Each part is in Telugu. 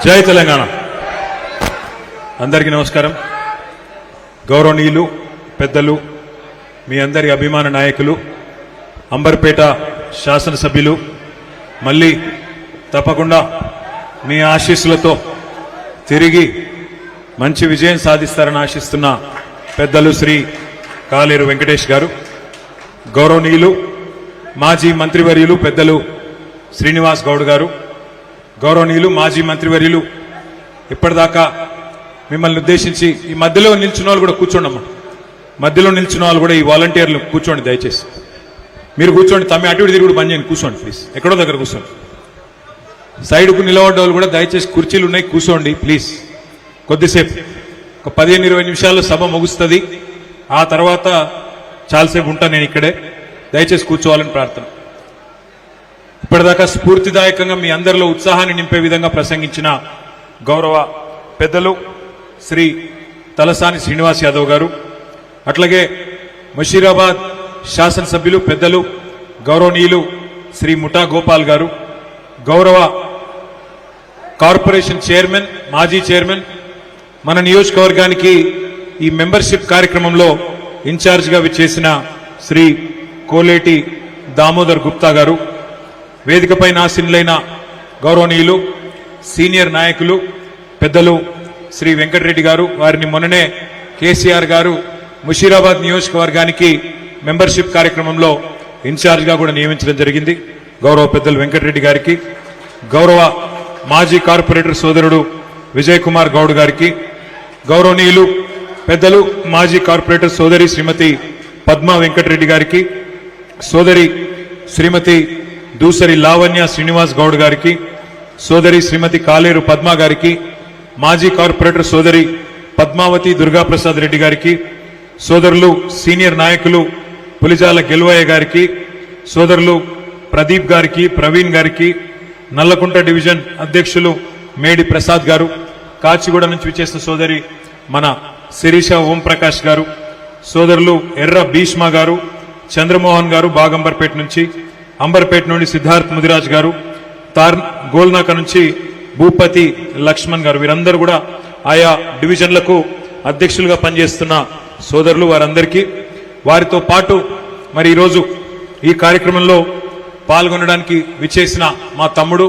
జై తెలంగాణ. అందరికీ నమస్కారం. గౌరవనీయులు పెద్దలు, మీ అందరి అభిమాన నాయకులు, అంబర్పేట శాసనసభ్యులు, మళ్ళీ తప్పకుండా మీ ఆశీస్సులతో తిరిగి మంచి విజయం సాధిస్తారని ఆశిస్తున్న పెద్దలు శ్రీ కాలేరు వెంకటేష్ గారు, గౌరవనీయులు మాజీ మంత్రివర్యులు పెద్దలు శ్రీనివాస్ గౌడ్ గారు, గౌరవనీయులు మాజీ మంత్రివర్యులు, ఇప్పటిదాకా మిమ్మల్ని ఉద్దేశించి ఈ మధ్యలో నిల్చున్న వాళ్ళు కూడా కూర్చోండమ్మా, మధ్యలో నిల్చున్న వాళ్ళు కూడా ఈ వాలంటీర్లు కూర్చోండి, దయచేసి మీరు కూర్చోండి. తమ్మి అటు ఇటు తిరుగుడు బంద్ చేయండి, కూర్చోండి ప్లీజ్, ఎక్కడో దగ్గర కూర్చోండి. సైడ్కు నిలబడ్డ వాళ్ళు కూడా దయచేసి కుర్చీలు ఉన్నాయి, కూర్చోండి ప్లీజ్. కొద్దిసేపు ఒక 15-20 నిమిషాల్లో సభ ముగుస్తుంది. ఆ తర్వాత చాలాసేపు ఉంటాను నేను ఇక్కడే, దయచేసి కూర్చోవాలని ప్రార్థన. ఇప్పటిదాకా స్ఫూర్తిదాయకంగా మీ అందరిలో ఉత్సాహాన్ని నింపే విధంగా ప్రసంగించిన గౌరవ పెద్దలు శ్రీ తలసాని శ్రీనివాస్ యాదవ్ గారు, అట్లాగే ముషీరాబాద్ శాసనసభ్యులు పెద్దలు గౌరవనీయులు శ్రీ ముఠా గోపాల్ గారు, గౌరవ కార్పొరేషన్ చైర్మన్, మాజీ చైర్మన్, మన నియోజకవర్గానికి ఈ మెంబర్షిప్ కార్యక్రమంలో ఇన్ఛార్జిగా విచ్చేసిన శ్రీ కోలేటి దామోదర్ గుప్తా గారు, వేదికపై ఆసీనులైన గౌరవనీయులు సీనియర్ నాయకులు పెద్దలు శ్రీ వెంకటరెడ్డి గారు, వారిని మొన్ననే కేసీఆర్ గారు ముషీరాబాద్ నియోజకవర్గానికి మెంబర్షిప్ కార్యక్రమంలో ఇన్ఛార్జిగా కూడా నియమించడం జరిగింది. గౌరవ పెద్దలు వెంకటరెడ్డి గారికి, గౌరవ మాజీ కార్పొరేటర్ సోదరుడు విజయ్ కుమార్ గౌడ్ గారికి, గౌరవనీయులు పెద్దలు మాజీ కార్పొరేటర్ సోదరి శ్రీమతి పద్మా వెంకటరెడ్డి గారికి, సోదరి శ్రీమతి దూసరి లావణ్య శ్రీనివాస్ గౌడ్ గారికి, సోదరి శ్రీమతి కాలేరు పద్మా గారికి, మాజీ కార్పొరేటర్ సోదరి పద్మావతి దుర్గాప్రసాద్ రెడ్డి గారికి, సోదరులు సీనియర్ నాయకులు పులిజాల గెలువయ్య గారికి, సోదరులు ప్రదీప్ గారికి, ప్రవీణ్ గారికి, నల్లకుంట డివిజన్ అధ్యక్షులు మేడి ప్రసాద్ గారు, కాచిగూడ నుంచి విచ్చేసిన సోదరి మన శిరీష ఓంప్రకాష్ గారు, సోదరులు ఎర్ర భీష్మ గారు, చంద్రమోహన్ గారు బాగంబర్పేట నుంచి, అంబర్పేట నుండి సిద్ధార్థ్ ముదిరాజ్ గారు, గోల్నాక నుంచి భూపతి లక్ష్మణ్ గారు, వీరందరూ కూడా ఆయా డివిజన్లకు అధ్యక్షులుగా పనిచేస్తున్న సోదరులు, వారందరికీ, వారితో పాటు మరి ఈరోజు ఈ కార్యక్రమంలో పాల్గొనడానికి విచ్చేసిన మా తమ్ముడు,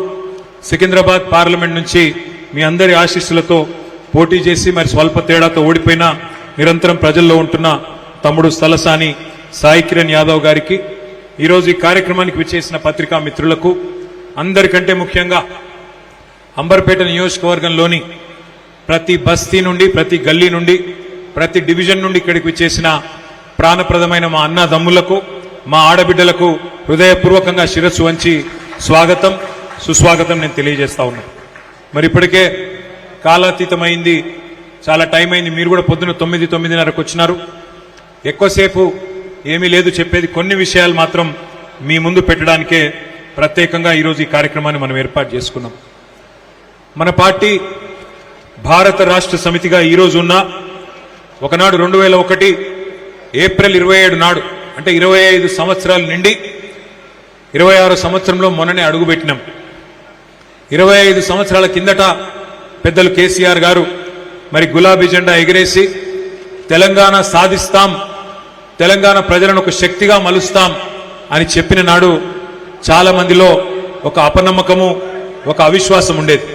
సికింద్రాబాద్ పార్లమెంట్ నుంచి మీ అందరి ఆశీస్సులతో పోటీ చేసి మరి స్వల్ప తేడాతో ఓడిపోయిన నిరంతరం ప్రజల్లో ఉంటున్న తమ్ముడు తలసాని సాయి కిరణ్ యాదవ్ గారికి, ఈరోజు ఈ కార్యక్రమానికి విచ్చేసిన పత్రికా మిత్రులకు, అందరికంటే ముఖ్యంగా అంబర్పేట నియోజకవర్గంలోని ప్రతి బస్తీ నుండి, ప్రతి గల్లీ నుండి, ప్రతి డివిజన్ నుండి ఇక్కడికి విచ్చేసిన ప్రాణప్రదమైన మా అన్నదమ్ములకు, మా ఆడబిడ్డలకు హృదయపూర్వకంగా శిరస్సు వంచి స్వాగతం సుస్వాగతం నేను తెలియజేస్తా ఉన్నాను. మరి ఇప్పటికే కాలాతీతమైంది, చాలా టైం అయింది. మీరు కూడా పొద్దున 9-9:30కు వచ్చినారు. ఎక్కువసేపు ఏమీ లేదు చెప్పేది, కొన్ని విషయాలు మాత్రం మీ ముందు పెట్టడానికే ప్రత్యేకంగా ఈరోజు ఈ కార్యక్రమాన్ని మనం ఏర్పాటు చేసుకున్నాం. మన పార్టీ భారత రాష్ట్ర సమితిగా ఈరోజు ఉన్న ఒకనాడు 2001 ఏప్రిల్ 27 నాడు, అంటే 25 సంవత్సరాల నుండి 26 సంవత్సరంలో మొన్ననే అడుగుపెట్టినాం. 25 సంవత్సరాల కిందట పెద్దలు కేసీఆర్ గారు మరి గులాబీ జెండా ఎగిరేసి తెలంగాణ సాధిస్తాం, తెలంగాణ ప్రజలను ఒక శక్తిగా మలుస్తాం అని చెప్పిన నాడు చాలా మందిలో ఒక అపనమ్మకము, ఒక అవిశ్వాసం ఉండేది.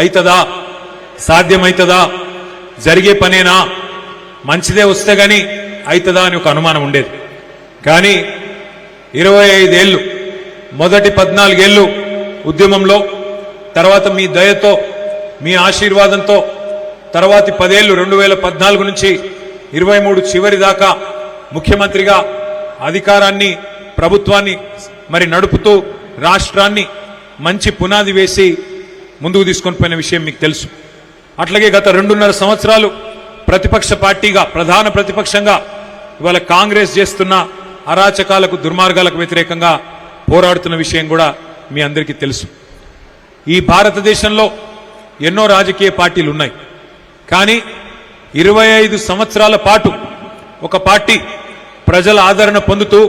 అవుతుందా, సాధ్యమవుతుందా, జరిగే పనేనా, మంచిదే వస్తే గాని అవుతుందా అని ఒక అనుమానం ఉండేది. కానీ 25 ఏళ్ళు, మొదటి 14 ఏళ్ళు ఉద్యమంలో, తర్వాత మీ దయతో, మీ ఆశీర్వాదంతో, తర్వాతి 10 ఏళ్ళు 2014 నుంచి 23 చివరి దాకా ముఖ్యమంత్రిగా అధికారాన్ని, ప్రభుత్వాన్ని మరి నడుపుతూ రాష్ట్రాన్ని మంచి పునాది వేసి ముందుకు తీసుకొని పోయిన విషయం మీకు తెలుసు. అట్లాగే గత 2.5 సంవత్సరాలు ప్రతిపక్ష పార్టీగా, ప్రధాన ప్రతిపక్షంగా ఇవాళ కాంగ్రెస్ చేస్తున్న అరాచకాలకు, దుర్మార్గాలకు వ్యతిరేకంగా పోరాడుతున్న విషయం కూడా మీ అందరికీ తెలుసు. ఈ భారతదేశంలో ఎన్నో రాజకీయ పార్టీలు ఉన్నాయి. కానీ 25 సంవత్సరాల పాటు ఒక పార్టీ ప్రజల ఆదరణ పొందుతూ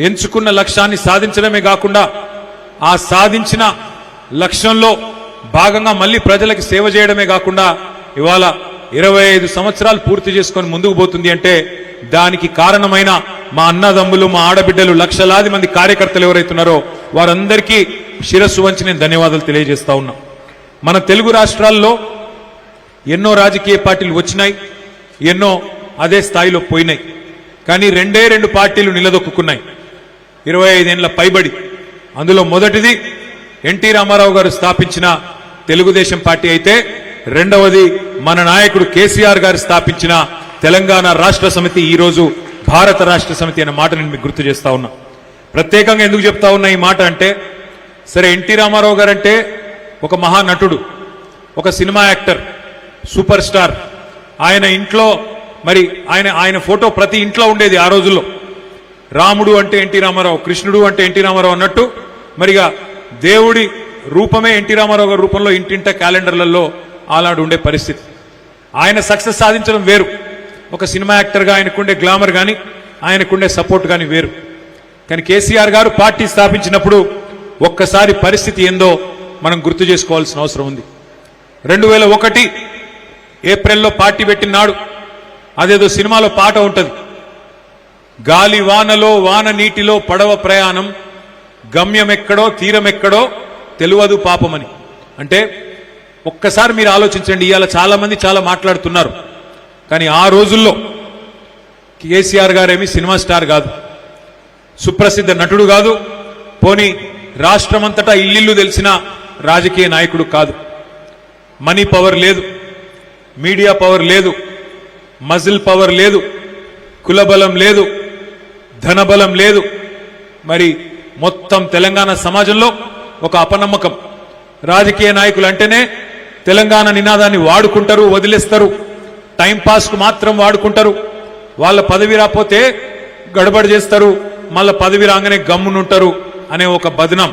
ఎంచుకున్న లక్ష్యాన్ని సాధించడమే కాకుండా ఆ సాధించిన లక్ష్యంలో భాగంగా మళ్ళీ ప్రజలకు సేవ చేయడమే కాకుండా ఇవాళ 25 సంవత్సరాలు పూర్తి చేసుకొని ముందుకు పోతుంది అంటే దానికి కారణమైన మా అన్నదమ్ములు, మా ఆడబిడ్డలు, లక్షలాది మంది కార్యకర్తలు ఎవరైతున్నారో వారందరికీ శిరస్సు వంచి నేను ధన్యవాదాలు తెలియజేస్తా ఉన్నా. మన తెలుగు రాష్ట్రాల్లో ఎన్నో రాజకీయ పార్టీలు వచ్చినాయి, ఎన్నో అదే స్థాయిలో పోయినాయి. కానీ రెండు పార్టీలు నిలదొక్కున్నాయి 25 ఏళ్ల పైబడి. అందులో మొదటిది ఎన్టీ రామారావు గారు స్థాపించిన తెలుగుదేశం పార్టీ అయితే, రెండవది మన నాయకుడు కేసీఆర్ గారు స్థాపించిన తెలంగాణ రాష్ట్ర సమితి, ఈ రోజు భారత రాష్ట్ర సమితి అనే మాట నేను మీకు గుర్తు చేస్తా ఉన్నా. ప్రత్యేకంగా ఎందుకు చెప్తా ఉన్నా ఈ మాట అంటే, సరే ఎన్టీ రామారావు గారు అంటే ఒక మహానటుడు, ఒక సినిమా యాక్టర్, సూపర్ స్టార్. ఆయన ఇంట్లో మరి ఆయన ఫోటో ప్రతి ఇంట్లో ఉండేది ఆ రోజుల్లో. రాముడు అంటే ఎన్టీ రామారావు, కృష్ణుడు అంటే ఎన్టీ రామారావు అన్నట్టు మరిగా దేవుడి రూపమే ఎన్టీ రామారావు గారి రూపంలో ఇంటింట క్యాలెండర్లలో అలాంటి ఉండే పరిస్థితి. ఆయన సక్సెస్ సాధించడం వేరు, ఒక సినిమా యాక్టర్గా ఆయనకుండే గ్లామర్ కానీ ఆయనకుండే సపోర్ట్ కానీ వేరు. కానీ కేసీఆర్ గారు పార్టీ స్థాపించినప్పుడు ఒక్కసారి పరిస్థితి ఏందో మనం గుర్తు చేసుకోవాల్సిన అవసరం ఉంది. 2001 ఏప్రిల్లో పార్టీ పెట్టినాడు. అదేదో సినిమాలో పాట ఉంటుంది, గాలి వానలో వాన నీటిలో పడవ ప్రయాణం, గమ్యమెక్కడో తీరమెక్కడో తెలియదు పాపమని. అంటే ఒక్కసారి మీరు ఆలోచించండి, ఇవాళ చాలా మంది చాలా మాట్లాడుతున్నారు, కానీ ఆ రోజుల్లో కేసీఆర్ గారేమి సినిమా స్టార్ కాదు, సుప్రసిద్ధ నటుడు కాదు, పోనీ రాష్ట్రమంతటా ఇల్లిల్లు తెలిసిన రాజకీయ నాయకుడు కాదు. మనీ పవర్ లేదు, మీడియా పవర్ లేదు, మజిల్ పవర్ లేదు, కులబలం లేదు, ధనబలం లేదు. మరి మొత్తం తెలంగాణ సమాజంలో ఒక అపనమ్మకం. రాజకీయ నాయకులు అంటేనే తెలంగాణ నినాదాన్ని వాడుకుంటారు, వదిలేస్తారు, టైంపాస్కు మాత్రం వాడుకుంటారు. వాళ్ళ పదవి రాకపోతే గడబడి చేస్తారు, మళ్ళా పదవి రాగానే గమ్మునుంటారు అనే ఒక బదనాం.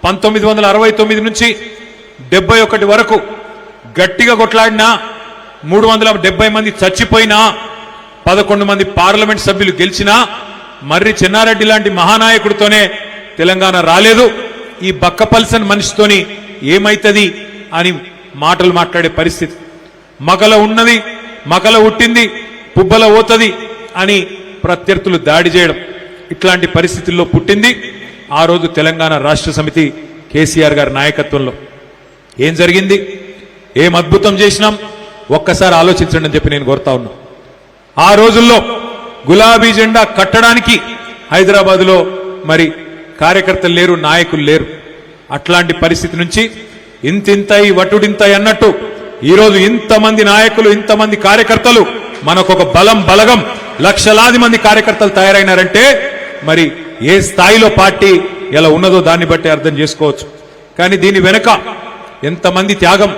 1969 నుంచి 71 వరకు గట్టిగా కొట్లాడినా 370 మంది చచ్చిపోయినా 11 మంది పార్లమెంట్ సభ్యులు గెలిచినా మర్రి చెన్నారెడ్డి లాంటి మహానాయకుడితోనే తెలంగాణ రాలేదు. ఈ బక్కపల్సన్ మనిషితోని ఏమైతుంది అని మాటలు మాట్లాడే పరిస్థితి. మగల ఉన్నది, మగల ఉట్టింది, పుబ్బల పోతుంది అని ప్రత్యర్థులు దాడి చేయడం, ఇట్లాంటి పరిస్థితుల్లో పుట్టింది ఆ రోజు తెలంగాణ రాష్ట్ర సమితి కేసీఆర్ గారి నాయకత్వంలో. ఏం జరిగింది, ఏం అద్భుతం చేసినాం ఒక్కసారి ఆలోచించండి అని చెప్పి నేను కోరుతా ఉన్నా. ఆ రోజుల్లో గులాబీ జెండా కట్టడానికి హైదరాబాద్లో మరి కార్యకర్తలు లేరు, నాయకులు లేరు. అట్లాంటి పరిస్థితి నుంచి ఇంతింతై వటుడింతై అన్నట్టు ఈరోజు ఇంతమంది నాయకులు, ఇంతమంది కార్యకర్తలు, మనకొక బలగం, లక్షలాది మంది కార్యకర్తలు తయారైనారంటే మరి ఏ స్థాయిలో పార్టీ ఎలా ఉన్నదో దాన్ని బట్టి అర్థం చేసుకోవచ్చు. కానీ దీని వెనుక ఎంతమంది త్యాగం,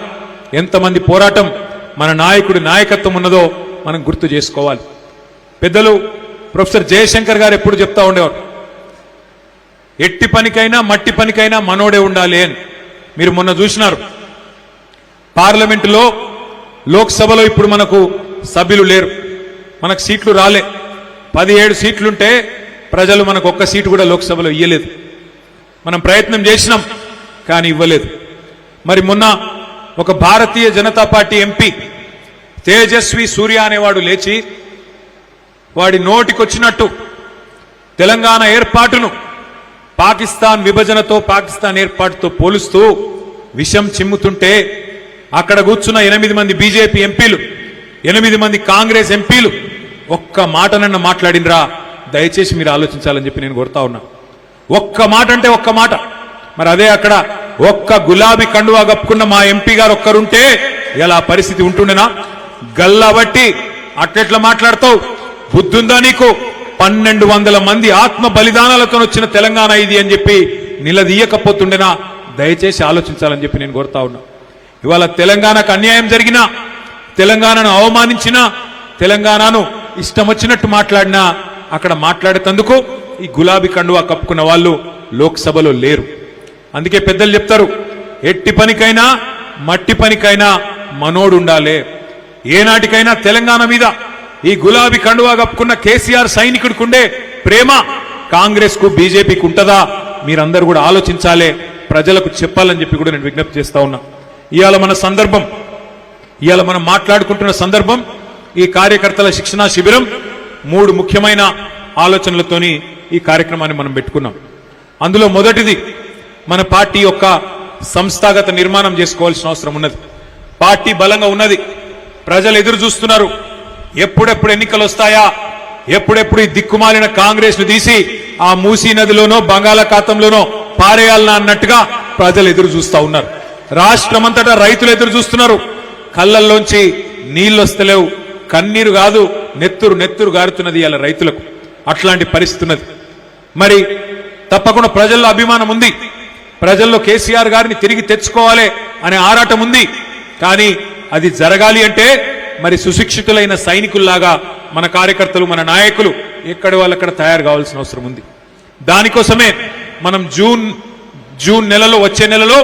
ఎంతమంది పోరాటం, మన నాయకుడి నాయకత్వం ఉన్నదో మనం గుర్తు చేసుకోవాలి. పెద్దలు ప్రొఫెసర్ జయశంకర్ గారు ఎప్పుడు చెప్తా ఉండేవారు, ఎట్టి పనికైనా మట్టి పనికైనా మనోడే ఉండాలి అని. మీరు మొన్న చూసినారు పార్లమెంటులో, లోక్సభలో ఇప్పుడు మనకు సభ్యులు లేరు, మనకు సీట్లు రాలే. 17 సీట్లుంటే ప్రజలు మనకు ఒక్క సీటు కూడా లోక్సభలో ఇయ్యలేదు. మనం ప్రయత్నం చేసినాం కానీ ఇవ్వలేదు. మరి మొన్న ఒక భారతీయ జనతా పార్టీ ఎంపీ తేజస్వి సూర్య అనేవాడు లేచి వాడి నోటికొచ్చినట్టు తెలంగాణ ఏర్పాటును పాకిస్తాన్ విభజనతో, పాకిస్తాన్ ఏర్పాటుతో పోలుస్తూ విషం చిమ్ముతుంటే అక్కడ కూర్చున్న 8 మంది బీజేపీ ఎంపీలు, 8 మంది కాంగ్రెస్ ఎంపీలు ఒక్క మాటనన్న మాట్లాడినరా? దయచేసి మీరు ఆలోచించాలని చెప్పి నేను కోరుతా ఉన్నా. ఒక్క మాట అంటే ఒక్క మాట. మరి అదే అక్కడ ఒక్క గులాబీ కండువా కప్పుకున్న మా ఎంపీ గారు ఒక్కరుంటే ఎలా పరిస్థితి ఉంటుండేనా? గల్లబట్టి అట్లెట్లా మాట్లాడతావు? బుద్ధుందా నీకు? 1200 మంది ఆత్మ బలిదానాలతో వచ్చిన తెలంగాణ ఇది అని చెప్పి నిలదీయకపోతుండేనా? దయచేసి ఆలోచించాలని చెప్పి నేను కోరుతా ఉన్నా. ఇవాళ తెలంగాణకు అన్యాయం జరిగినా, తెలంగాణను అవమానించినా, తెలంగాణను ఇష్టం వచ్చినట్టు మాట్లాడినా అక్కడ మాట్లాడేందుకు ఈ గులాబీ కండువా కప్పుకున్న వాళ్ళు లోక్సభలో లేరు. అందుకే పెద్దలు చెప్తారు, ఎట్టి పనికైనా మట్టి పనికైనా మనోడు ఉండాలి. ఏనాటికైనా తెలంగాణ మీద ఈ గులాబీ కండువా కప్పుకున్న కేసీఆర్ సైనికుడికి ఉండే ప్రేమ కాంగ్రెస్ కు, బీజేపీకి ఉంటదా? మీరందరూ కూడా ఆలోచించాలి. ప్రజలకు చెప్పాలని చెప్పి కూడా నేను విజ్ఞప్తి చేస్తా ఉన్నా. ఇవాళ మన సందర్భం, ఇవాళ మనం మాట్లాడుకుంటున్న సందర్భం ఈ కార్యకర్తల శిక్షణా శిబిరం 3 ముఖ్యమైన ఆలోచనలతోని ఈ కార్యక్రమాన్ని మనం పెట్టుకున్నాం. అందులో మొదటిది మన పార్టీ యొక్క సంస్థాగత నిర్మాణం చేసుకోవాల్సిన అవసరం ఉన్నది. పార్టీ బలంగా ఉన్నది, ప్రజలు ఎదురు చూస్తున్నారు. ఎప్పుడెప్పుడు ఎన్నికలు వస్తాయా, ఎప్పుడెప్పుడు ఈ దిక్కుమాలిన కాంగ్రెస్ ను తీసి ఆ మూసీ నదిలోనో బంగాళాఖాతంలోనో పారేయాలన్నా అన్నట్టుగా ప్రజలు ఎదురు చూస్తా ఉన్నారు. రాష్ట్రమంతటా రైతులు ఎదురు చూస్తున్నారు. కళ్ళల్లోంచి నీళ్లు వస్తలేవు, కన్నీరు కాదు నెత్తురు నెత్తురు గారుతున్నది ఇలా రైతులకు. అట్లాంటి పరిస్థితి ఉన్నది. మరి తప్పకుండా ప్రజల్లో అభిమానం ఉంది, ప్రజల్లో కేసీఆర్ గారిని తిరిగి తెచ్చుకోవాలి అనే ఆరాటం ఉంది. కానీ అది జరగాలి అంటే మరి సుశిక్షితులైన సైనికుల్లాగా మన కార్యకర్తలు, మన నాయకులు ఎక్కడి వాళ్ళక్కడ తయారు కావాల్సిన అవసరం ఉంది. దానికోసమే మనం జూన్ నెలలో, వచ్చే నెలలో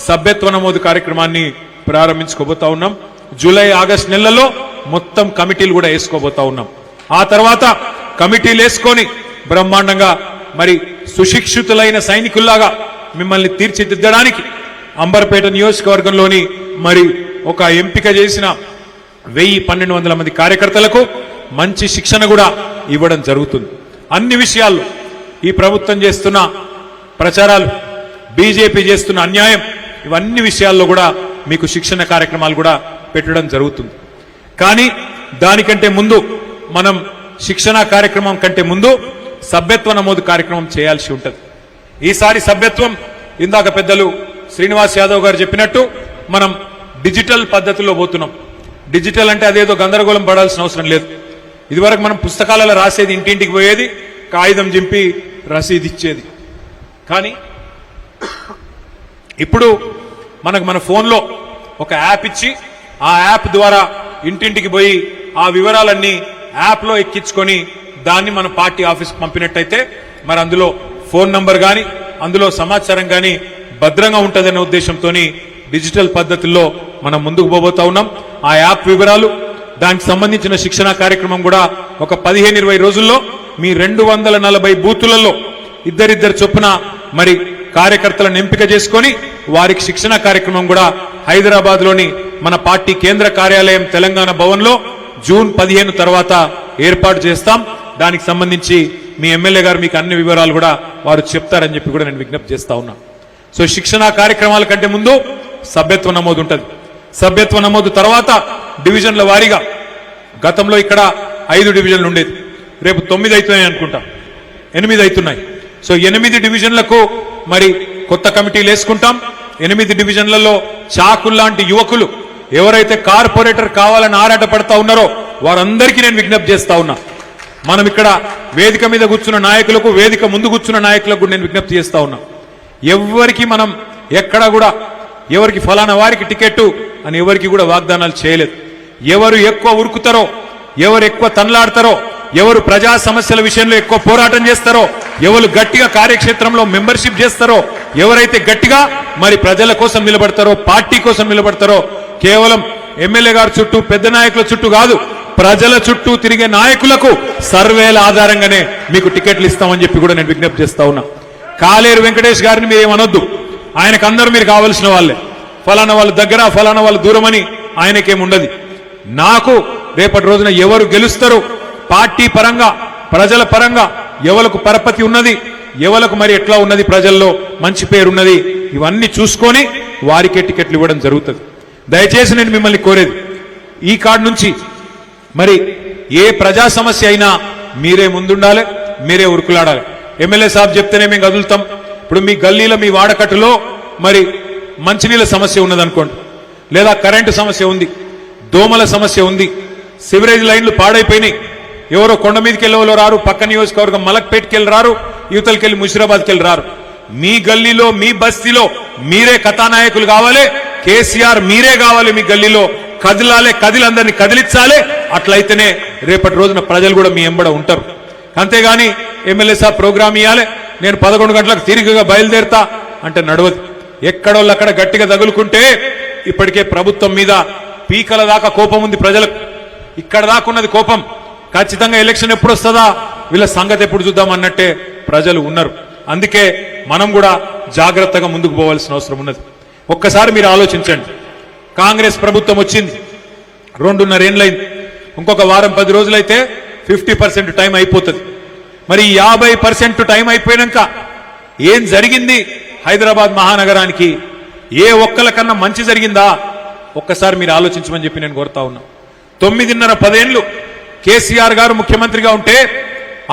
సభ్యత్వ నమోదు కార్యక్రమాన్ని ప్రారంభించుకోబోతా ఉన్నాం. జూలై, ఆగస్టు నెలలో మొత్తం కమిటీలు కూడా వేసుకోబోతా ఉన్నాం. ఆ తర్వాత కమిటీలు వేసుకొని బ్రహ్మాండంగా మరి సుశిక్షితులైన సైనికుల్లాగా మిమ్మల్ని తీర్చిదిద్దడానికి అంబర్పేట నియోజకవర్గంలోని మరి ఒక ఎంపిక చేసిన 1000-1200 మంది కార్యకర్తలకు మంచి శిక్షణ కూడా ఇవ్వడం జరుగుతుంది. అన్ని విషయాల్లో ఈ ప్రభుత్వం చేస్తున్న ప్రచారాలు, బీజేపీ చేస్తున్న అన్యాయం, ఇవన్నీ విషయాల్లో కూడా మీకు శిక్షణ కార్యక్రమాలు కూడా పెట్టడం జరుగుతుంది. కానీ దానికంటే ముందు మనం శిక్షణ కార్యక్రమం కంటే ముందు సభ్యత్వ నమోదు కార్యక్రమం చేయాల్సి ఉంటుంది. ఈసారి సభ్యత్వం ఇందాక పెద్దలు శ్రీనివాస్ యాదవ్ గారు చెప్పినట్టు మనం డిజిటల్ పద్ధతిలో పోతున్నాం. డిజిటల్ అంటే అదేదో గందరగోళం పడాల్సిన అవసరం లేదు. ఇదివరకు మనం పుస్తకాలలో రాసేది, ఇంటింటికి పోయేది, కాగితం చింపి రసీదు ఇచ్చేది. కానీ ఇప్పుడు మనకు మన ఫోన్లో ఒక యాప్ ఇచ్చి ఆ యాప్ ద్వారా ఇంటింటికి పోయి ఆ వివరాలన్నీ యాప్లో ఎక్కించుకొని దాన్ని మన పార్టీ ఆఫీస్కి పంపినట్టయితే మరి అందులో ఫోన్ నంబర్ కానీ అందులో సమాచారం కానీ భద్రంగా ఉంటుందనే ఉద్దేశంతో డిజిటల్ పద్ధతుల్లో మనం ముందుకు పోబోతా ఉన్నాం. ఆ యాప్ వివరాలు, దానికి సంబంధించిన శిక్షణ కార్యక్రమం కూడా ఒక 15-20 రోజుల్లో మీ 240 బూతులలో ఇద్దరిద్దరు చొప్పున మరి కార్యకర్తలను ఎంపిక చేసుకొని వారికి శిక్షణ కార్యక్రమం కూడా హైదరాబాద్ లోని మన పార్టీ కేంద్ర కార్యాలయం తెలంగాణ భవన్ లో జూన్ 15 తర్వాత ఏర్పాటు చేస్తాం. దానికి సంబంధించి మీ ఎమ్మెల్యే గారు మీకు అన్ని వివరాలు కూడా వారు చెప్తారని చెప్పి కూడా నేను విజ్ఞప్తి చేస్తా ఉన్నా. సో శిక్షణ కార్యక్రమాల కంటే ముందు సభ్యత్వ నమోదు ఉంటుంది. సభ్యత్వ నమోదు తర్వాత డివిజన్ల వారీగా, గతంలో ఇక్కడ 5 డివిజన్లు ఉండేది, రేపు 9 అవుతున్నాయి అనుకుంటా, 8 అవుతున్నాయి. సో 8 డివిజన్లకు మరి కొత్త కమిటీలు వేసుకుంటాం. 8 డివిజన్లలో చాకుల్లాంటి యువకులు ఎవరైతే కార్పొరేటర్ కావాలని ఆరాటపడతా ఉన్నారో వారందరికీ నేను విజ్ఞప్తి చేస్తా ఉన్నా. మనం ఇక్కడ వేదిక మీద కూర్చున్న నాయకులకు, వేదిక ముందు కూర్చున్న నాయకులకు నేను విజ్ఞప్తి చేస్తా ఉన్నా. ఎవరికి మనం ఎక్కడ కూడా ఎవరికి ఫలానా వారికి టికెట్ అని ఎవరికి కూడా వాగ్దానాలు చేయలేదు. ఎవరు ఎక్కువ ఉరుకుతారో, ఎవరు ఎక్కువ తనలాడతారో, ఎవరు ప్రజా సమస్యల విషయంలో ఎక్కువ పోరాటం చేస్తారో, ఎవరు గట్టిగా కార్యక్షేత్రంలో మెంబర్షిప్ చేస్తారో, ఎవరైతే గట్టిగా మరి ప్రజల కోసం నిలబడతారో, పార్టీ కోసం నిలబడతారో, కేవలం ఎమ్మెల్యే గారి చుట్టూ, పెద్ద నాయకుల చుట్టూ కాదు, ప్రజల చుట్టూ తిరిగే నాయకులకు సర్వేల ఆధారంగానే మీకు టికెట్లు ఇస్తామని చెప్పి కూడా నేను విజ్ఞప్తి చేస్తా ఉన్నా. కాలేరు వెంకటేష్ గారిని మీరు ఏమనొద్దు, ఆయనకు అందరూ మీరు కావాల్సిన వాళ్ళే. ఫలానా వాళ్ళ దగ్గర, ఫలానా వాళ్ళ దూరమని ఆయనకేముండదు. నాకు రేపటి రోజున ఎవరు గెలుస్తారో పార్టీ పరంగా, ప్రజల పరంగా ఎవలకు పరపతి ఉన్నది, ఎవలకు మరి ఎట్లా ఉన్నది, ప్రజల్లో మంచి పేరున్నది, ఇవన్నీ చూసుకొని వారికే టికెట్లు ఇవ్వడం జరుగుతుంది. దయచేసి నేను మిమ్మల్ని కోరేది, ఈ కార్డు నుంచి మరి ఏ ప్రజా సమస్య అయినా మీరే ముందుండాలి, మీరే ఉరుకులాడాలి. ఎమ్మెల్యే సాబ్ చెప్తేనే మేము కదులుతాం. ఇప్పుడు మీ గల్లీలో, మీ వాడకట్టులో మరి మంచినీళ్ళ సమస్య ఉన్నదనుకోండి, లేదా కరెంటు సమస్య ఉంది, దోమల సమస్య ఉంది, సివరేజ్ లైన్లు పాడైపోయినాయి, ఎవరో కొండ మీదకి వెళ్ళేవాళ్ళు రారు, పక్క నియోజకవర్గం మలక్పేట్కి వెళ్ళి రారు, యువతలకి వెళ్ళి ముషిరాబాద్కి వెళ్ళి రారు. మీ గల్లీలో, మీ బస్తీలో మీరే కథానాయకులు కావాలి, కేసీఆర్ మీరే కావాలి. మీ గల్లీలో కదిలాలే, కదిలందరినీ కదిలించాలి. అట్లయితేనే రేపటి రోజున ప్రజలు కూడా మీ ఎంబడ ఉంటారు. అంతేగాని ఎమ్మెల్యే సాబ్ ప్రోగ్రామ్ ఇవ్వాలి, నేను 11 గంటలకు తిరిగిగా బయలుదేరుతా అంటే నడవదు. ఎక్కడోళ్ళు అక్కడ గట్టిగా తగులుకుంటే ఇప్పటికే ప్రభుత్వం మీద పీకల దాకా కోపం ఉంది ప్రజలకు. ఇక్కడ దాకా ఉన్నది కోపం. ఖచ్చితంగా ఎలక్షన్ ఎప్పుడు వస్తుందా, వీళ్ళ సంగతి ఎప్పుడు చూద్దాం అన్నట్టే ప్రజలు ఉన్నారు. అందుకే మనం కూడా జాగ్రత్తగా ముందుకు పోవాల్సిన అవసరం ఉన్నది. ఒక్కసారి మీరు ఆలోచించండి. కాంగ్రెస్ ప్రభుత్వం వచ్చింది 2.5 ఏళ్లైంది. ఇంకొక వారం 10 రోజులైతే 50% టైం అయిపోతుంది. మరి 50% టైం అయిపోయినాక ఏం జరిగింది హైదరాబాద్ మహానగరానికి? ఏ ఒక్కల కన్నా మంచి జరిగిందా? ఒక్కసారి మీరు ఆలోచించమని చెప్పి నేను కోరుతా ఉన్నా. 9.5-10 ఏళ్లు కేసీఆర్ గారు ముఖ్యమంత్రిగా ఉంటే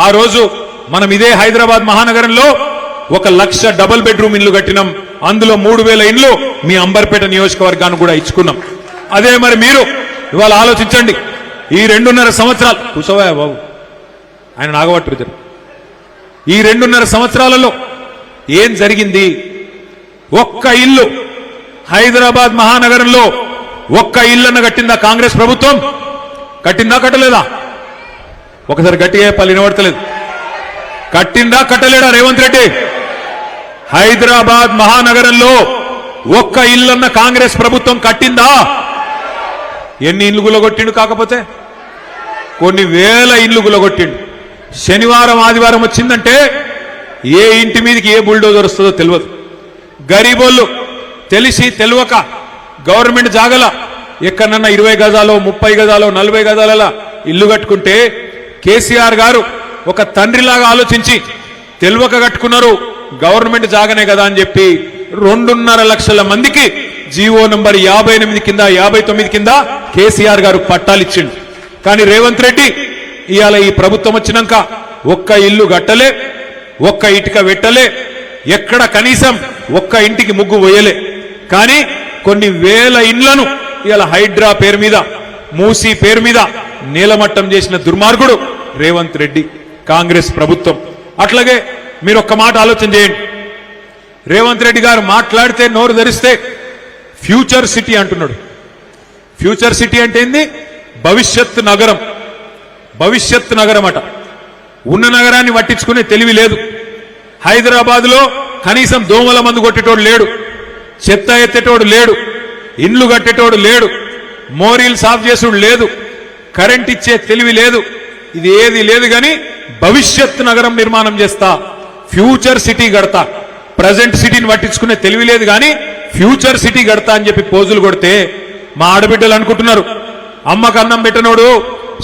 ఆ రోజు మనం ఇదే హైదరాబాద్ మహానగరంలో 1,00,000 డబుల్ బెడ్రూమ్ ఇల్లు కట్టినాం. అందులో 3,000 ఇల్లు మీ అంబర్పేట నియోజకవర్గాన్ని కూడా ఇచ్చుకున్నాం. అదే మరి మీరు ఇవాళ ఆలోచించండి. ఈ 2.5 సంవత్సరాలు కూసోవా బాబు, ఆయన నాగవట్టురు. ఈ 2.5 సంవత్సరాలలో ఏం జరిగింది? ఒక్క ఇల్లు హైదరాబాద్ మహానగరంలో ఒక్క ఇల్లన్న కట్టిందా కాంగ్రెస్ ప్రభుత్వం? కట్టిందా కట్టలేదా? ఒకసారి గట్టిగా చెప్పాలి, వినబడతలేదు. కట్టిందా కట్టలేడా రేవంత్ రెడ్డి? హైదరాబాద్ మహానగరంలో ఒక్క ఇల్లన్న కాంగ్రెస్ ప్రభుత్వం కట్టిందా? ఎన్ని ఇల్లు గులగొట్టిండు? కాకపోతే కొన్ని వేల ఇల్లు గులగొట్టిండు. శనివారం ఆదివారం వచ్చిందంటే ఏ ఇంటి మీదకి ఏ బుల్డోజర్ వస్తుందో తెలియదు. గరీబోళ్ళు తెలిసి తెలియక గవర్నమెంట్ జాగల ఎక్కడన్నా 20 గజాలో 30 గజాలో 40 గజాలలో ఇల్లు కట్టుకుంటే కేసీఆర్ గారు ఒక తండ్రిలాగా ఆలోచించి తెలియక కట్టుకున్నారు. గవర్నమెంట్ జాగనే కదా అని చెప్పి 2.5 లక్షల మందికి జీవో నంబర్ 58 కింద 59 కింద కేసీఆర్ గారు పట్టాలిచ్చిండు. కానీ రేవంత్ రెడ్డి ఇవాళ ఈ ప్రభుత్వం వచ్చినాక ఒక్క ఇల్లు కట్టలే, ఒక్క ఇటుక పెట్టలే, ఎక్కడ కనీసం ఒక్క ఇంటికి ముగ్గు పోయలే. కానీ కొన్ని వేల ఇండ్లను ఇవాళ హైడ్రా పేరు మీద, మూసీ పేరు మీద నీలమట్టం చేసిన దుర్మార్గుడు రేవంత్ రెడ్డి, కాంగ్రెస్ ప్రభుత్వం. అట్లాగే మీరు ఒక్క మాట ఆలోచన చేయండి. రేవంత్ రెడ్డి గారు మాట్లాడితే నోరు ధరిస్తే ఫ్యూచర్ సిటీ అంటున్నాడు. ఫ్యూచర్ సిటీ అంటే ఏంది? భవిష్యత్ నగరం. భవిష్యత్ నగరం అట. ఉన్న నగరాన్ని పట్టించుకునే తెలివి లేదు. హైదరాబాద్ లో కనీసం దోమల మందు కొట్టేటోడు లేడు, చెత్త ఎత్తేటోడు లేడు, ఇండ్లు కట్టేటోడు లేడు, మోరీలు సాఫ్ చేసుడు లేదు, కరెంట్ ఇచ్చే తెలివి లేదు. ఇది ఏది లేదు. గాని భవిష్యత్ నగరం నిర్మాణం చేస్తా, ఫ్యూచర్ సిటీ గడతా. ప్రజెంట్ సిటీని పట్టించుకునే తెలివి లేదు గాని ఫ్యూచర్ సిటీ గడతా అని చెప్పి పోజులు కొడితే మా ఆడబిడ్డలు అనుకుంటున్నారు అమ్మకు అన్నం పెట్టనోడు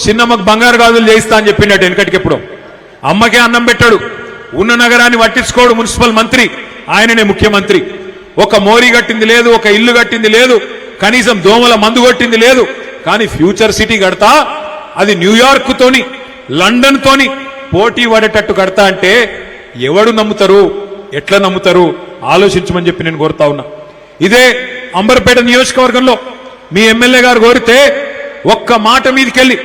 చిన్నమ్మకు బంగారు గాజులు చేయిస్తా అని చెప్పిండట. వెనకటికెప్పుడు అమ్మకే అన్నం పెట్టాడు. ఉన్న నగరాన్ని పట్టించుకోడు మున్సిపల్ మంత్రి, ఆయననే ముఖ్యమంత్రి. ఒక మోరీ కట్టింది లేదు, ఒక ఇల్లు కట్టింది లేదు, కనీసం దోమల మందు కొట్టింది లేదు. కానీ ఫ్యూచర్ సిటీ కడతా, అది న్యూయార్క్ తోని లండన్ తోని పోటీ పడేటట్టు కడతా అంటే ఎవడు నమ్ముతారు? ఎట్లా నమ్ముతారు? ఆలోచించమని చెప్పి నేను కోరుతా ఉన్నా. ఇదే అంబర్పేట నియోజకవర్గంలో మీ ఎమ్మెల్యే గారు కోరితే ఒక్క మాట మీదకెళ్ళి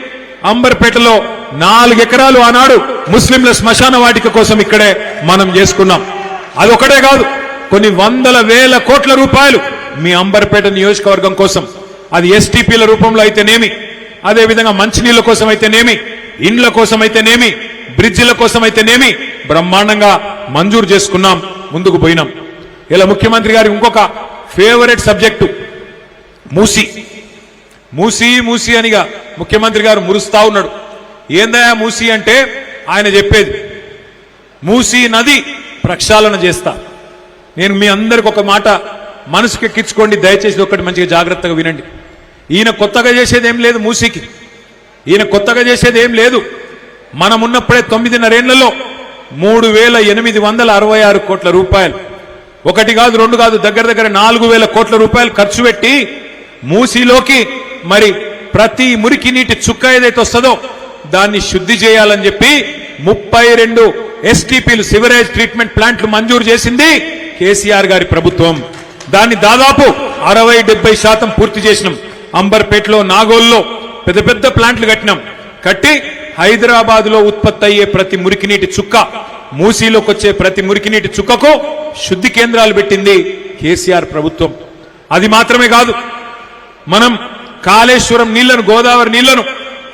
అంబర్పేటలో 4 ఎకరాలు ఆనాడు ముస్లింల శ్మశాన వాటిక కోసం ఇక్కడే మనం చేసుకున్నాం. అదొకటే కాదు, కొన్ని వందల వేల కోట్ల రూపాయలు మీ అంబర్పేట నియోజకవర్గం కోసం, అది ఎస్టీపీల రూపంలో అయితేనేమి, అదేవిధంగా మంచినీళ్ల కోసం అయితేనేమి, ఇండ్ల కోసం అయితేనేమి, బ్రిడ్జిల కోసం అయితేనేమి బ్రహ్మాండంగా మంజూరు చేసుకున్నాం, ముందుకు పోయినాం. ఇలా ముఖ్యమంత్రి గారి ఇంకొక ఫేవరెట్ సబ్జెక్టు మూసీ. మూసీ మూసీ అనిగా ముఖ్యమంత్రి గారు మురుస్తా ఉన్నాడు. ఏందయా మూసీ అంటే ఆయన చెప్పేది, మూసీ నది ప్రక్షాళన చేస్తా. నేను మీ అందరికి ఒక మాట మనసుకు ఎక్కించుకోండి, దయచేసి ఒకటి మంచిగా జాగ్రత్తగా వినండి. ఈయన కొత్తగా చేసేది ఏం లేదు మూసీకి, ఈయన కొత్తగా చేసేది ఏం లేదు. మనమున్నప్పుడే 9.5 ఏళ్లలో 3,866 కోట్ల రూపాయలు, ఒకటి కాదు రెండు కాదు, దగ్గర దగ్గర 4,000 కోట్ల రూపాయలు ఖర్చు పెట్టి మూసీలోకి మరి ప్రతి మురికి నీటి చుక్క ఏదైతే వస్తుందో దాన్ని శుద్ధి చేయాలని చెప్పి 32 ఎస్టీపీలు సివరేజ్ ట్రీట్మెంట్ ప్లాంట్లు మంజూరు చేసింది కేసీఆర్ గారి ప్రభుత్వం. దాన్ని దాదాపు 60-70% పూర్తి చేసినాం. అంబర్పేటలో, నాగోల్లో పెద్ద పెద్ద ప్లాంట్లు కట్టినాం. కట్టి హైదరాబాద్ లో ఉత్పత్తి అయ్యే ప్రతి మురికి నీటి చుక్క, మూసీలోకి వచ్చే ప్రతి మురికి నీటి చుక్కకు శుద్ధి కేంద్రాలు పెట్టింది కేసీఆర్ ప్రభుత్వం. అది మాత్రమే కాదు, మనం కాళేశ్వరం నీళ్లను, గోదావరి నీళ్లను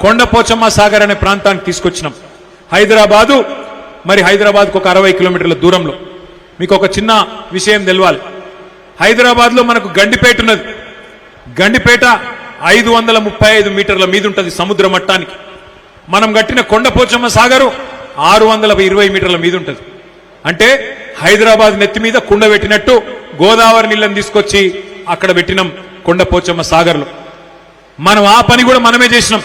కొండపోచమ్మ సాగర్ అనే ప్రాంతానికి తీసుకొచ్చినాం. హైదరాబాదు, మరి హైదరాబాద్కు ఒక 60 కిలోమీటర్ల దూరంలో. మీకు ఒక చిన్న విషయం తెలవాలి. హైదరాబాద్ లో మనకు గండిపేట ఉన్నది. గండిపేట 535 మీటర్ల మీద ఉంటుంది సముద్ర మట్టానికి. మనం కట్టిన కొండపోచమ్మ సాగరు 620 మీటర్ల మీద ఉంటుంది. అంటే హైదరాబాద్ నెత్తి మీద కుండ పెట్టినట్టు గోదావరి నీళ్ళని తీసుకొచ్చి అక్కడ పెట్టినాం కొండపోచమ్మ సాగర్లో. మనం ఆ పని కూడా మనమే చేసినాం.